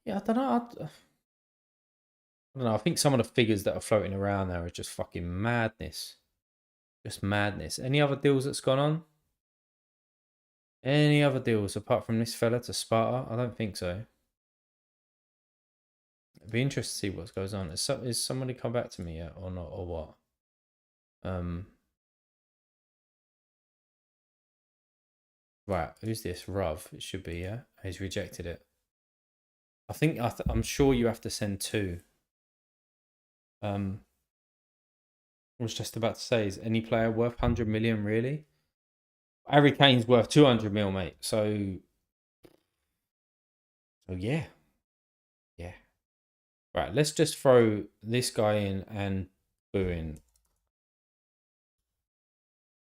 Yeah, I don't know. I don't know. I think some of the figures that are floating around there are just fucking madness. Just madness. Any other deals that's gone on? Any other deals apart from this fella to Sparta? I don't think so. It'd be interesting to see what goes on. Is somebody come back to me yet or not or what? Right. Who's this? Ruv. It should be, yeah. He's rejected it. I think I'm sure you have to send two. I was just about to say, is any player worth 100 million really? Harry Kane's worth 200 mil, mate. So yeah, yeah. Right, let's just throw this guy in and Boo in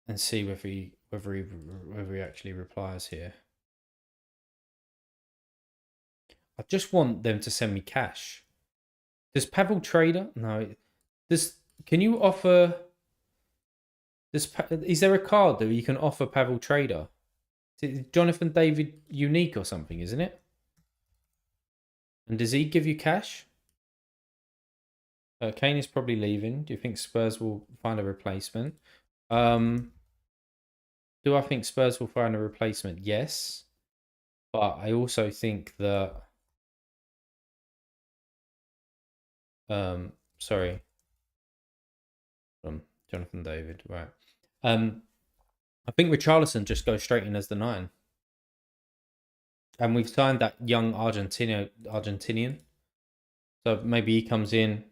and see whether he actually replies here. I just want them to send me cash. Does Pavel Trader? No. Can you offer? Is there a card that you can offer Pavel Trader? Is it Jonathan David unique or something, isn't it? And does he give you cash? Kane is probably leaving. Do you think Spurs will find a replacement? Do I think Spurs will find a replacement? Yes. But I also think that sorry. Jonathan David, right. I think Richarlison just goes straight in as the 9. And we've signed that young Argentinian. So maybe he comes in.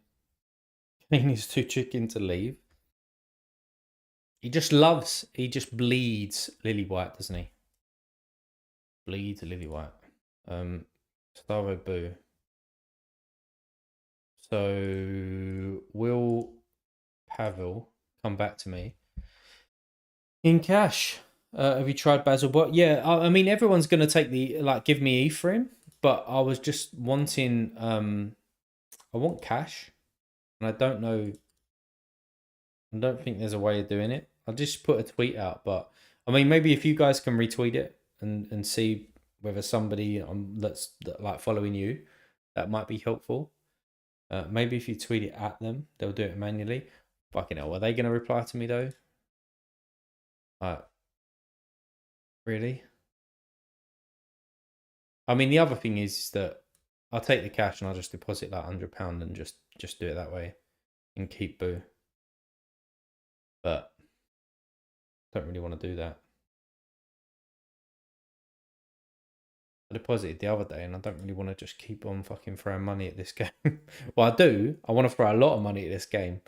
Kane is too chicken to leave. He just bleeds Lily White, doesn't he? Bleeds Lily White. Stavo Boo. So will Pavel come back to me in cash? Have you tried Basil? But yeah, I mean everyone's gonna take give me E for him, but I was just wanting I want cash, and I don't know. I don't think there's a way of doing it. I'll just put a tweet out, but I mean maybe if you guys can retweet it and see whether somebody that's like following you, that might be helpful. Maybe if you tweet it at them, they'll do it manually. Fucking hell, are they going to reply to me though? Really? I mean, the other thing is that I'll take the cash and I'll just deposit that £100 and just do it that way and keep Boo. But don't really want to do that. I deposited the other day and I don't really want to just keep on fucking throwing money at this game. Well, I do. I want to throw a lot of money at this game.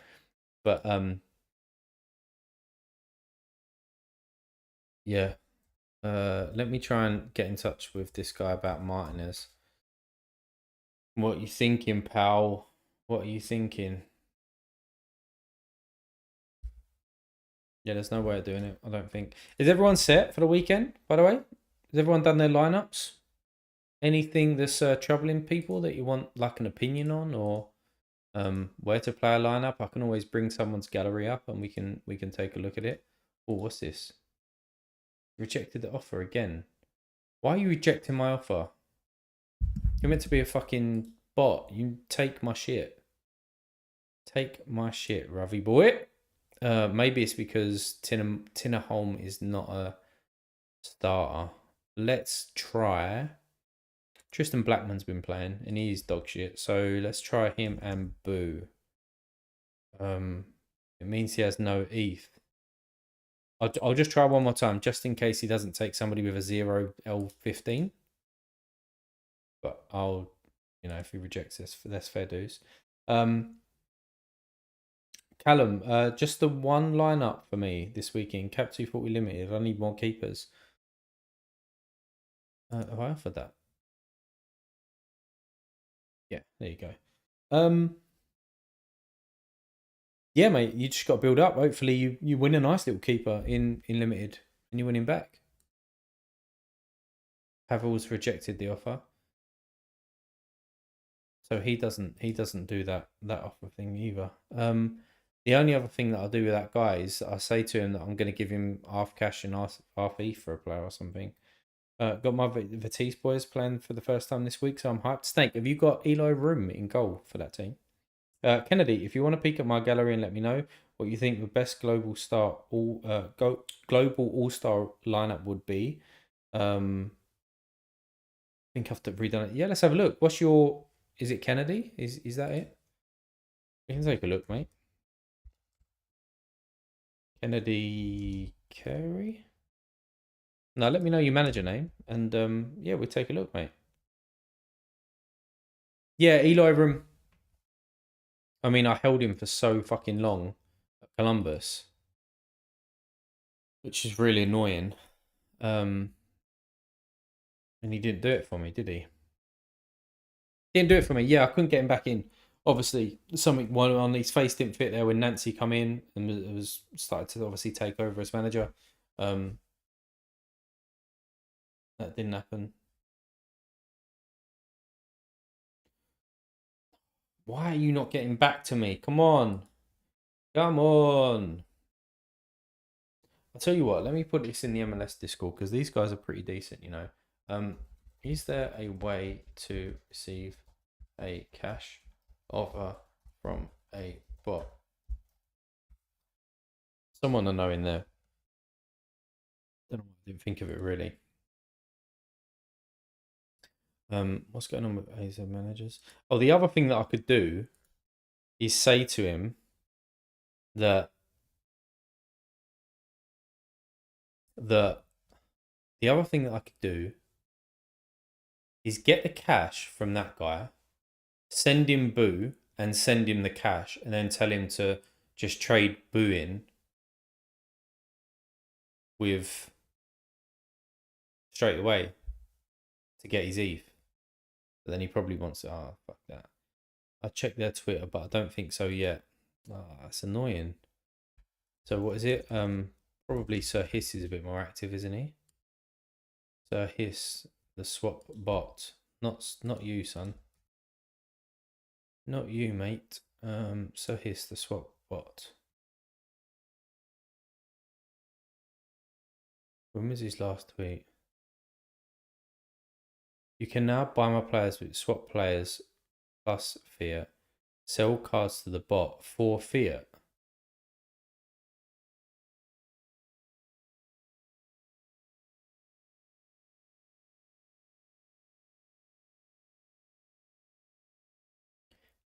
But yeah. Let me try and get in touch with this guy about Martinez. What are you thinking, pal? What are you thinking? Yeah, there's no way of doing it, I don't think. Is everyone set for the weekend, by the way? Has everyone done their lineups? Anything that's troubling people that you want like an opinion on, or where to play a lineup? I can always bring someone's gallery up and we can take a look at it. Oh, what's this? Rejected the offer again. Why are you rejecting my offer? You're meant to be a fucking bot. You take my shit. Take my shit, Ravi boy. Maybe it's because Tina Holm is not a starter. Let's try. Tristan Blackman's been playing and he's dog shit. So let's try him and Boo. It means he has no ETH. I'll just try one more time just in case he doesn't take somebody with a 0 L15. But I'll, if he rejects this, that's fair dues. Callum, just the one lineup for me this weekend. Cap 240 limited. I need more keepers. Have I offered that? Yeah, there you go. Yeah, mate, you just got to build up. Hopefully, you win a nice little keeper in limited, and you win him back. Havel's rejected the offer, so he doesn't do that offer thing either. The only other thing that I'll do with that guy is I say to him that I'm going to give him half cash and half ETH for a player or something. Got my Vitesse boys playing for the first time this week, so I'm hyped. Snake, have you got Eli Room in goal for that team? Kennedy, if you want to peek at my gallery and let me know what you think the best global all star lineup would be. I think I've redone it. Yeah, let's have a look. What's your? Is it Kennedy? Is that it? You can take a look, mate. Kennedy Carey. Now let me know your manager name, and yeah, we'll take a look, mate. Yeah, Eli Room. I mean, I held him for so fucking long at Columbus, which is really annoying. And he didn't do it for me, did he? Didn't do it for me. Yeah, I couldn't get him back in. Obviously, something one on his face didn't fit there when Nancy come in and was started to obviously take over as manager. That didn't happen. Why are you not getting back to me? Come on. Come on. I'll tell you what, let me put this in the MLS Discord because these guys are pretty decent, you know. Is there a way to receive a cash offer from a bot? Someone I know in there. Don't know why I didn't think of it really. What's going on with AZ managers? Oh, the other thing that I could do is say to him that the other thing that I could do is get the cash from that guy, send him Boo, and send him the cash, and then tell him to just trade Boo in with straight away to get his ETH. But then he probably wants to, oh, fuck that. I checked their Twitter, but I don't think so yet. Oh, that's annoying. So what is it? Probably Sir Hiss is a bit more active, isn't he? Sir Hiss, the swap bot. Not you, son. Not you, mate. Sir Hiss, the swap bot. When was his last tweet? You can now buy my players with swap players plus fiat. Sell cards to the bot for fiat.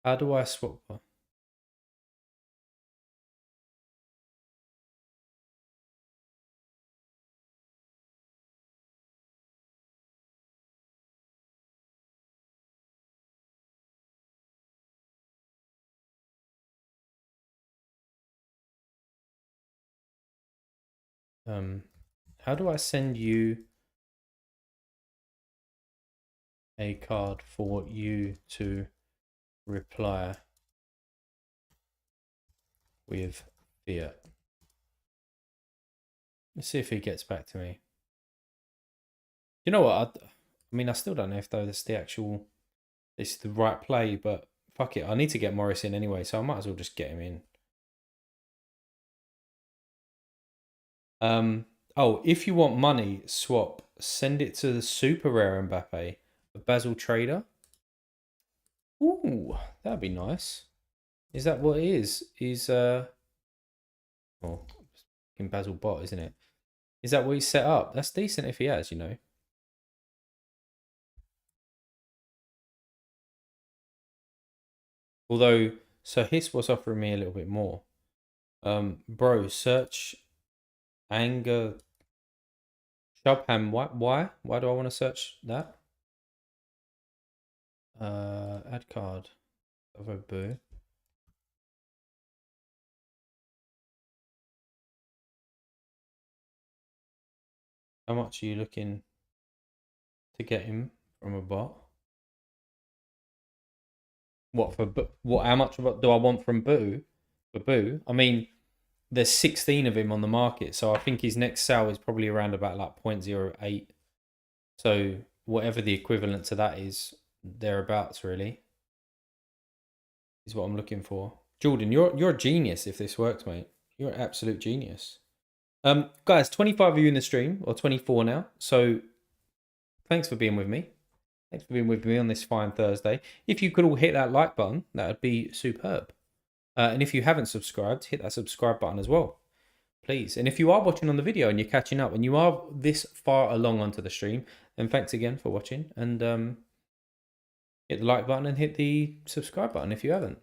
How do I swap? How do I send you a card for you to reply with fiat? Let's see if he gets back to me. You know what? I mean, I still don't know if this is the right play, but fuck it. I need to get Morris in anyway, so I might as well just get him in. Oh, if you want money, swap. Send it to the super rare Mbappe, a Basil Trader. Ooh, that'd be nice. Is that what it is? In Basil bot, isn't it? Is that what he's set up? That's decent if he has, you know. Although Sir Hiss was offering me a little bit more. Bro, search anger Shubham. Why do I want to search that? Add card of a boo. How much are you looking to get him from a bot? What for? What? How much do I want from Boo? For Boo, I mean, there's 16 of him on the market, so I think his next sale is probably around about like 0.08. So whatever the equivalent to that is, thereabouts really, is what I'm looking for. Jordan, you're a genius if this works, mate. You're an absolute genius. Guys, 25 of you in the stream, or 24 now. So thanks for being with me. Thanks for being with me on this fine Thursday. If you could all hit that like button, that would be superb. And if you haven't subscribed, hit that subscribe button as well, please. And if you are watching on the video and you're catching up and you are this far along onto the stream, then thanks again for watching. And hit the like button and hit the subscribe button if you haven't.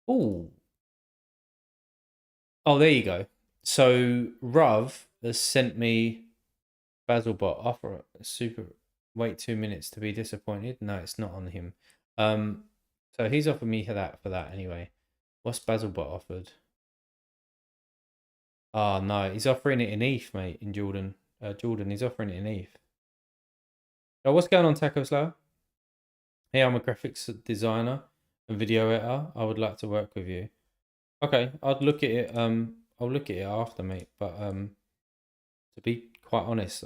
Oh, there you go. So Ruv has sent me Basilbot offer super. Wait 2 minutes to be disappointed. No, it's not on him. So he's offered me for that anyway. What's Basilbot offered? Oh no, he's offering it in ETH, mate. In Jordan, he's offering it in ETH. Oh, what's going on, Taco Slow? Hey, I'm a graphics designer and video editor. I would like to work with you. Okay, I'd look at it. I'll look at it after, mate. But to be quite honest,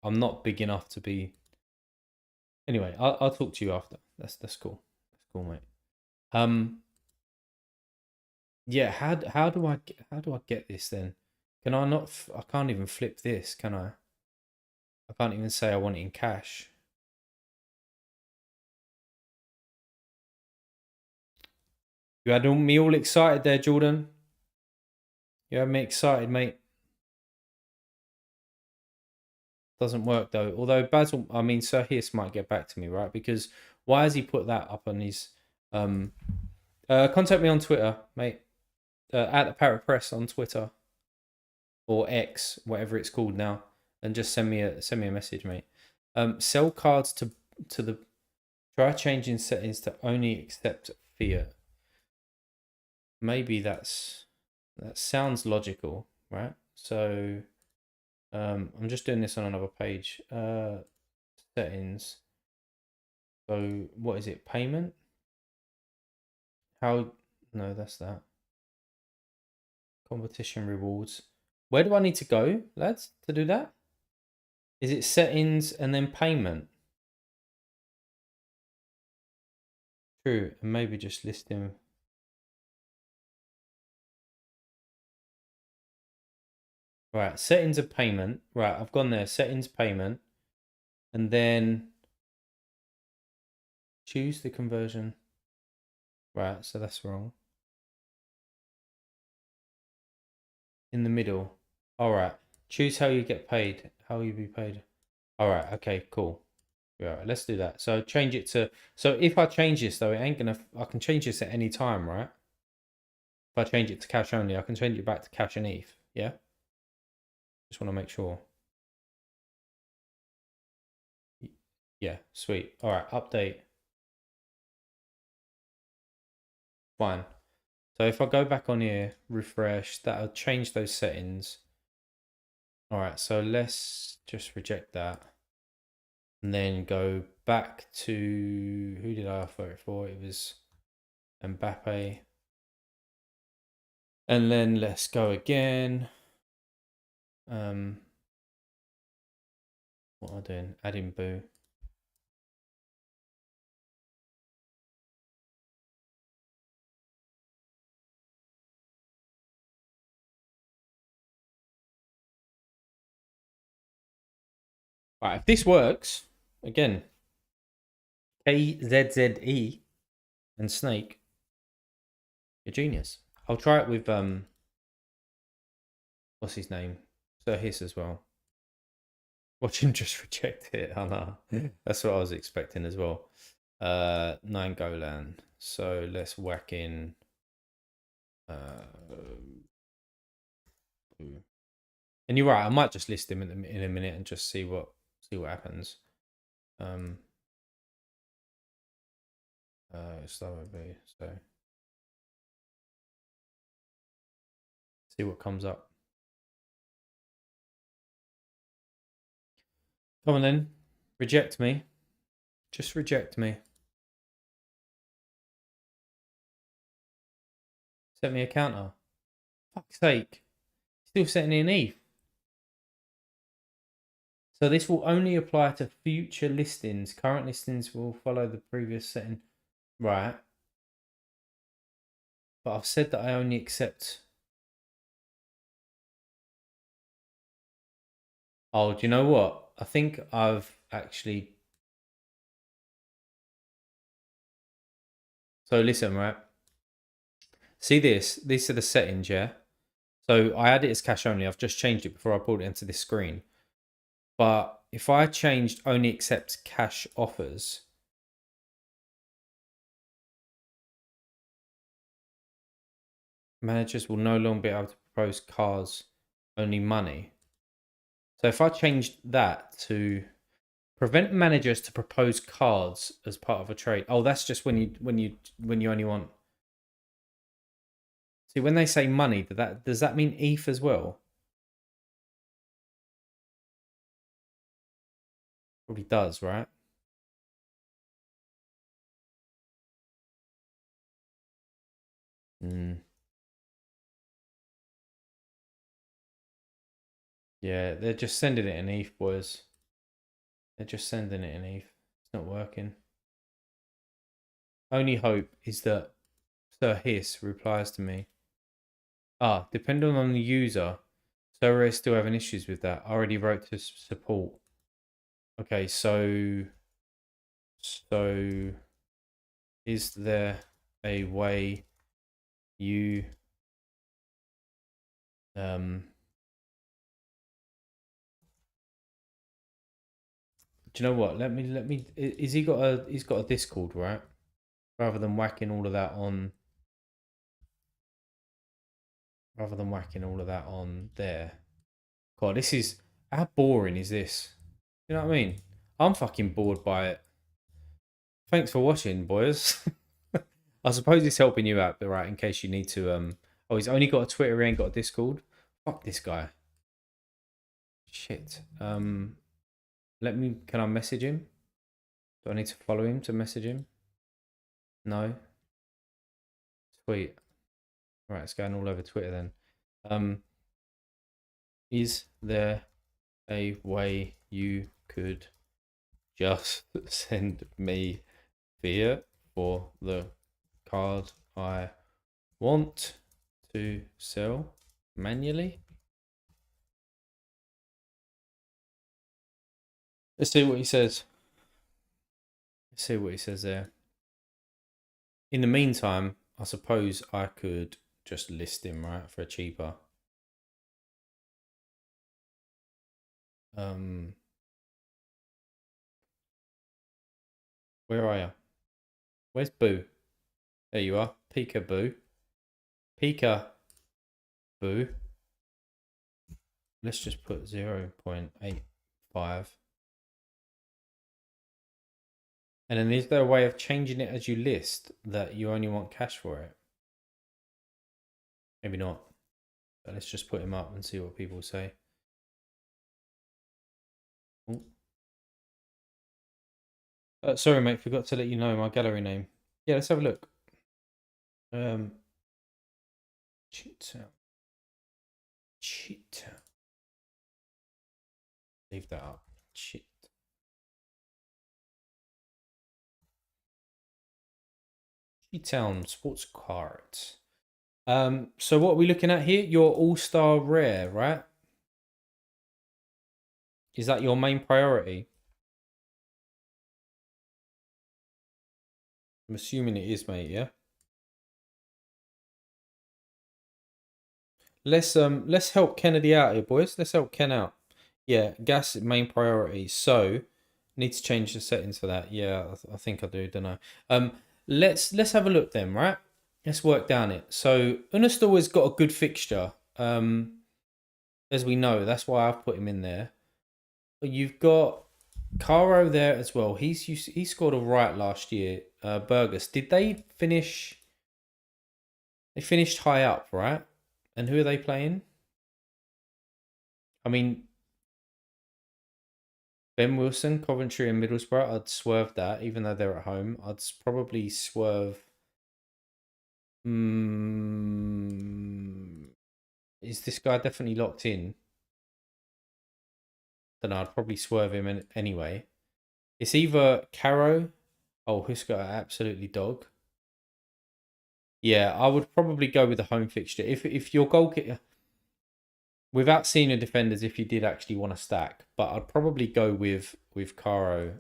I'm not big enough to be. Anyway, I'll talk to you after. That's cool. That's cool, mate. Yeah. How do I get this then? Can I not? I can't even flip this, can I? I can't even say I want it in cash. You had me all excited there, Jordan. You had me excited, mate. Doesn't work though. Although Basil, I mean, Sir Hiss might get back to me, right? Because why has he put that up on his? Contact me on Twitter, mate. At the Parrot Press on Twitter or X, whatever it's called now, and just send me a message, mate. Sell cards to the. Try changing settings to only accept fiat. Maybe that sounds logical, right? So. I'm just doing this on another page. Settings. So what is it? Payment? How? No, that's that. Competition rewards. Where do I need to go, lads, to do that? Is it settings and then payment? True, and maybe just list him. Right, settings of payment. Right, I've gone there. Settings, payment, and then choose the conversion. Right, so that's wrong. In the middle. All right. Choose how you get paid. How you be paid. All right. Okay. Cool. All right. Let's do that. So change it to. So if I change this though, it ain't gonna. I can change this at any time, right? If I change it to cash only, I can change it back to cash and ETH. Yeah. Just want to make sure. Yeah. Sweet. All right. Update. Fine. So if I go back on here, refresh, that'll change those settings. All right. So let's just reject that. And then go back to, who did I offer it for? It was Mbappe. And then let's go again. What am I doing? Adding boo. Right, if this works, again, KZZE and Snake, you're genius. I'll try it with what's his name? Sir Hiss as well. Watch him just reject it. I know. That's what I was expecting as well. 9 Golan. So let's whack in and you're right, I might just list him in a minute and just see what happens. So would be so see what comes up. Come on then. Reject me. Just reject me. Set me a counter. Fuck's sake. Still setting in ETH. So this will only apply to future listings. Current listings will follow the previous setting. Right. But I've said that I only accept. Oh, do you know what? I think I've actually. So listen, right? See this? These are the settings, yeah? So I had it as cash only. I've just changed it before I pulled it into this screen. But if I changed only accepts cash offers, managers will no longer be able to propose cards, only money. So if I changed that to prevent managers to propose cards as part of a trade. Oh, that's just when you only want. See, when they say money, does that mean ETH as well? Probably does, right? Mm, yeah, they're just sending it in ETH, boys. They're just sending it in ETH. It's not working. Only hope is that Sir Hiss replies to me. Ah, depending on the user, Sorare is still having issues with that. I already wrote to support. Okay, so is there a way you um do you know what? Let me is he's got a Discord, right? Rather than whacking all of that on there. God, this is how boring is this? You know what I mean? I'm fucking bored by it. Thanks for watching, boys. I suppose it's helping you out, but right, in case you need to oh, he's only got a Twitter, he ain't got a Discord. Fuck this guy. Shit. Can I message him? Do I need to follow him to message him? No. Sweet. Right, it's going all over Twitter then. Um, is there a way you could just send me fiat for the card I want to sell manually? Let's see what he says. Let's see what he says there. In the meantime, I suppose I could just list him, right, for a cheaper. Um, where are you? Where's Boo? There you are. Peekaboo. Peekaboo. Let's just put 0.85. And then is there a way of changing it as you list that you only want cash for it? Maybe not. But let's just put him up and see what people say. Sorry, mate. Forgot to let you know my gallery name. Yeah, let's have a look. Cheetah. Cheetah. Leave that up. Shit. G-Town sports cards. So what are we looking at here? Your all-star rare, right? Is that your main priority? I'm assuming it is, mate, yeah? Let's help Kennedy out here, boys. Let's help Ken out. Yeah, gas main priority. So need to change the settings for that. Yeah, I think I do, don't know. Let's have a look then, right? Let's work down it. So Unastal has got a good fixture. As we know, that's why I've put him in there. But you've got Caro there as well. He scored a right last year. Burgess. Did they finish? They finished high up, right? And who are they playing? I mean, Ben Wilson, Coventry, and Middlesbrough. I'd swerve that, even though they're at home. I'd probably swerve. Is this guy definitely locked in? Then I'd probably swerve him anyway. It's either Caro. Oh, Huska absolutely dog. Yeah, I would probably go with the home fixture. If your goalkeeper, without senior defenders, if you did actually want to stack, but I'd probably go with Caro,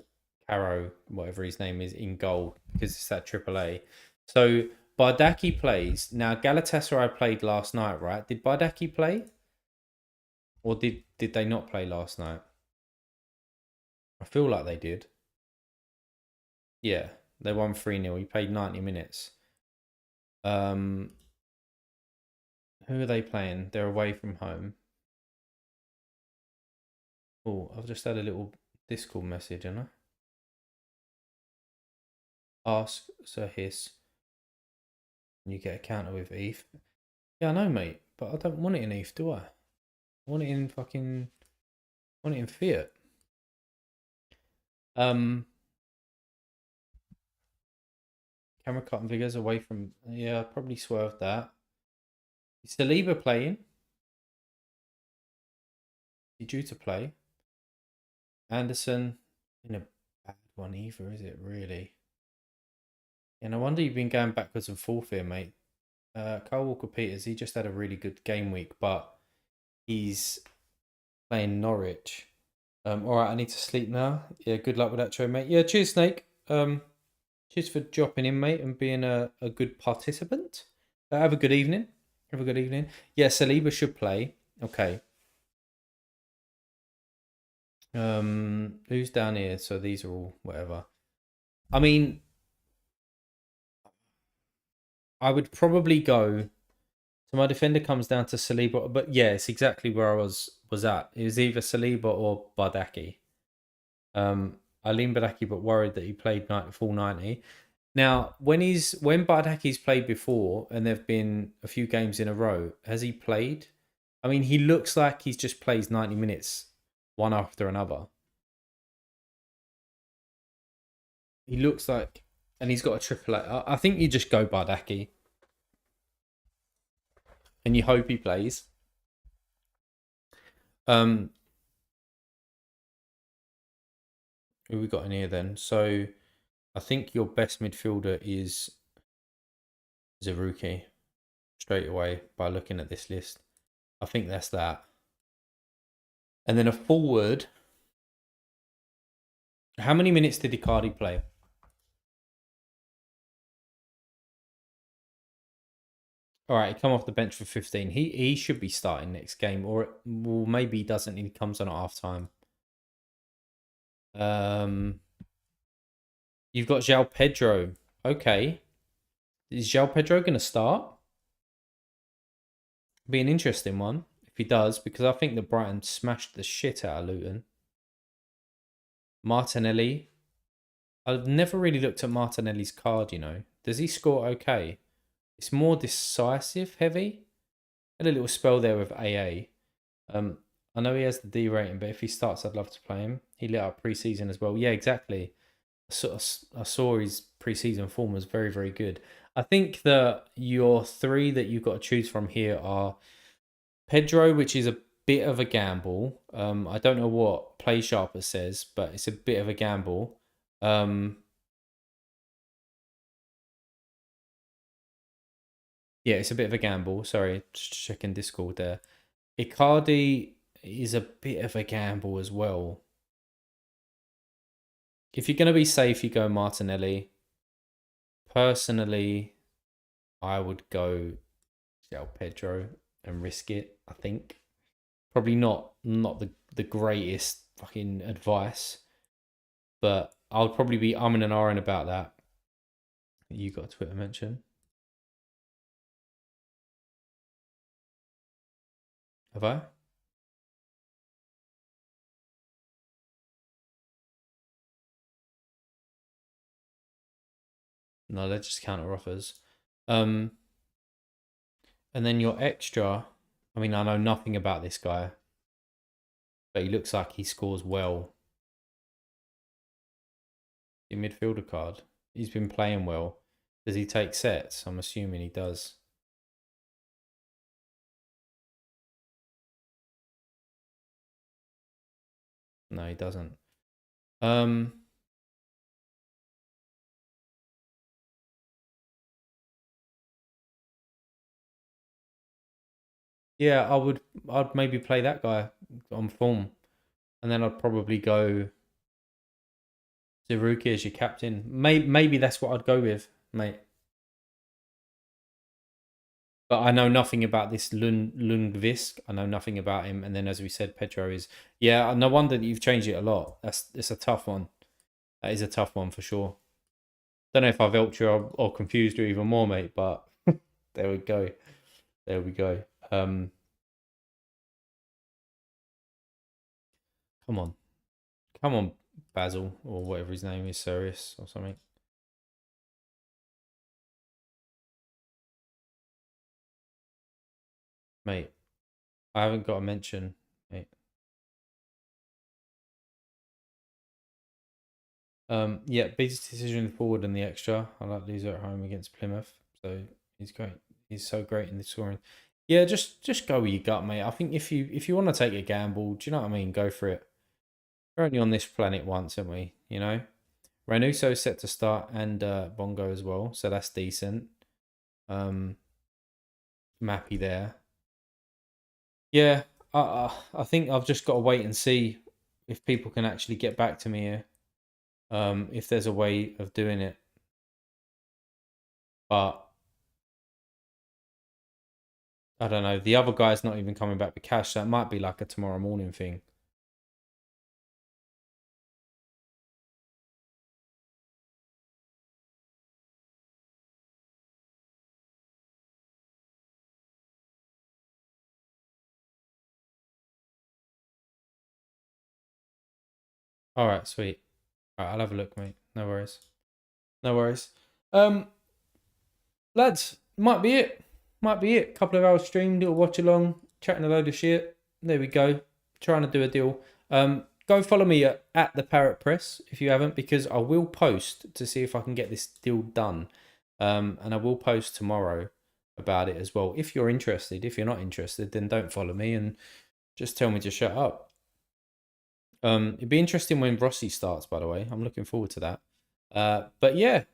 whatever his name is, in goal because it's that AAA. So Bardaki plays now. Galatasaray played last night, right? Did Bardaki play, or did they not play last night? I feel like they did. Yeah, they won 3-0. He played 90 minutes. Um, who are they playing? They're away from home. Oh, I've just had a little Discord message, and ask Sir Hiss, and you get a counter with ETH. Yeah, I know, mate, but I don't want it in ETH, do I? I want it in fucking. I want it in fiat. Camera cut and figures away from. Yeah, I probably swerved that. Is Saliba playing? He due to play. Anderson in a bad one either, is it really? And I wonder you've been going backwards and forth here, mate. Kyle Walker Peters, he just had a really good game week, but he's playing Norwich. All right, I need to sleep now. Yeah, good luck with that show, mate. Yeah, cheers, Snake. Cheers for dropping in, mate, and being a good participant. Have a good evening. Have a good evening. Yeah, Saliba should play. Okay. Who's down here? So these are all whatever. I mean, I would probably go. So my defender comes down to Saliba, but yeah, it's exactly where I was at. It was either Saliba or Bardaki. I lean Bardaki, but worried that he played full 90. Now, when Bardaki's played before, and there've been a few games in a row, has he played? I mean, he looks like he's just plays 90 minutes one after another. He looks like, and he's got a triple A. I think you just go Bardaki, and you hope he plays. Um, who we got in here then? So I think your best midfielder is Zaruki straight away by looking at this list. I think that's that. And then a forward. How many minutes did Icardi play? All right, he come off the bench for 15. He should be starting next game, or well, maybe he doesn't. And he comes on at half time. You've got João Pedro. Okay, is João Pedro going to start? Be an interesting one if he does, because I think that Brighton smashed the shit out of Luton. Martinelli. I've never really looked at Martinelli's card. Does he score okay? It's more decisive heavy. Had a little spell there with AA. I know he has the D rating, but if he starts, I'd love to play him. He lit up pre-season as well. Yeah, exactly. I saw his pre-season form was very, very good. I think that your three that you've got to choose from here are Pedro, which is a bit of a gamble. I don't know what Play Sharper says, but it's a bit of a gamble. Yeah, it's a bit of a gamble. Sorry, just checking Discord there. Icardi is a bit of a gamble as well. If you're going to be safe, you go Martinelli. Personally, I would go João Pedro and risk it. I think probably not the greatest fucking advice, but I'll probably be umming and ahhing about that. You got a Twitter mention? Have I? No, they're just counter offers. And then your extra. I mean, I know nothing about this guy, but he looks like he scores well. Your midfielder card. He's been playing well. Does he take sets? I'm assuming he does. No, he doesn't. Um, Yeah, I'd maybe play that guy on form, and then I'd probably go Zerouki as your captain. Maybe that's what I'd go with, mate. But I know nothing about this Lundqvist. I know nothing about him. And then, as we said, Pedro is. Yeah, no wonder that you've changed it a lot. It's a tough one. That is a tough one for sure. Don't know if I've helped you or confused you even more, mate. But there we go. There we go. Come on, come on, Basil or whatever his name is, Sirius or something, mate. I haven't got a mention, mate. Yeah, biggest decision forward and the extra. I like loser at home against Plymouth, so he's great. He's so great in the scoring. Yeah, just go with your gut, mate. I think if you want to take a gamble, do you know what I mean? Go for it. We're only on this planet once, aren't we? You know, Ranuso set to start and Bongo as well, so that's decent. Mappy there. Yeah, I think I've just got to wait and see if people can actually get back to me here. If there's a way of doing it, but I don't know. The other guy's not even coming back with cash, so it might be like a tomorrow morning thing. All right, sweet. All right, I'll have a look, mate. No worries. No worries. Um, lads, might be it. Might be it. Couple of hours stream, little watch along, chatting a load of shit. There we go. Trying to do a deal. Go follow me at the Parrot Press if you haven't, because I will post to see if I can get this deal done. And I will post tomorrow about it as well. If you're interested, if you're not interested, then don't follow me and just tell me to shut up. It'd be interesting when Rossi starts, by the way. I'm looking forward to that. But yeah,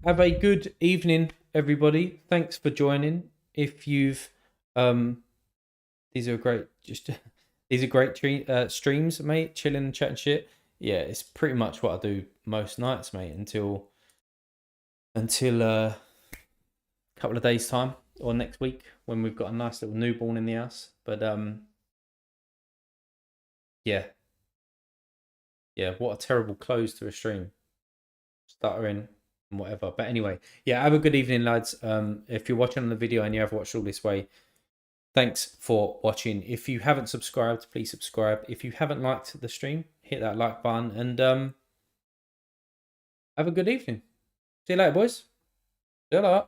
have a good evening, everybody. Thanks for joining. If you've, these are great. Just these are great streams, mate. Chilling and chatting shit. Yeah, it's pretty much what I do most nights, mate. Until a couple of days time or next week when we've got a nice little newborn in the house. But yeah, yeah. What a terrible close to a stream. Stuttering and whatever. But anyway, yeah, have a good evening, lads. If you're watching on the video and you have watched all this way, thanks for watching. If you haven't subscribed, please subscribe. If you haven't liked the stream, hit that like button and have a good evening. See you later, boys. See you later.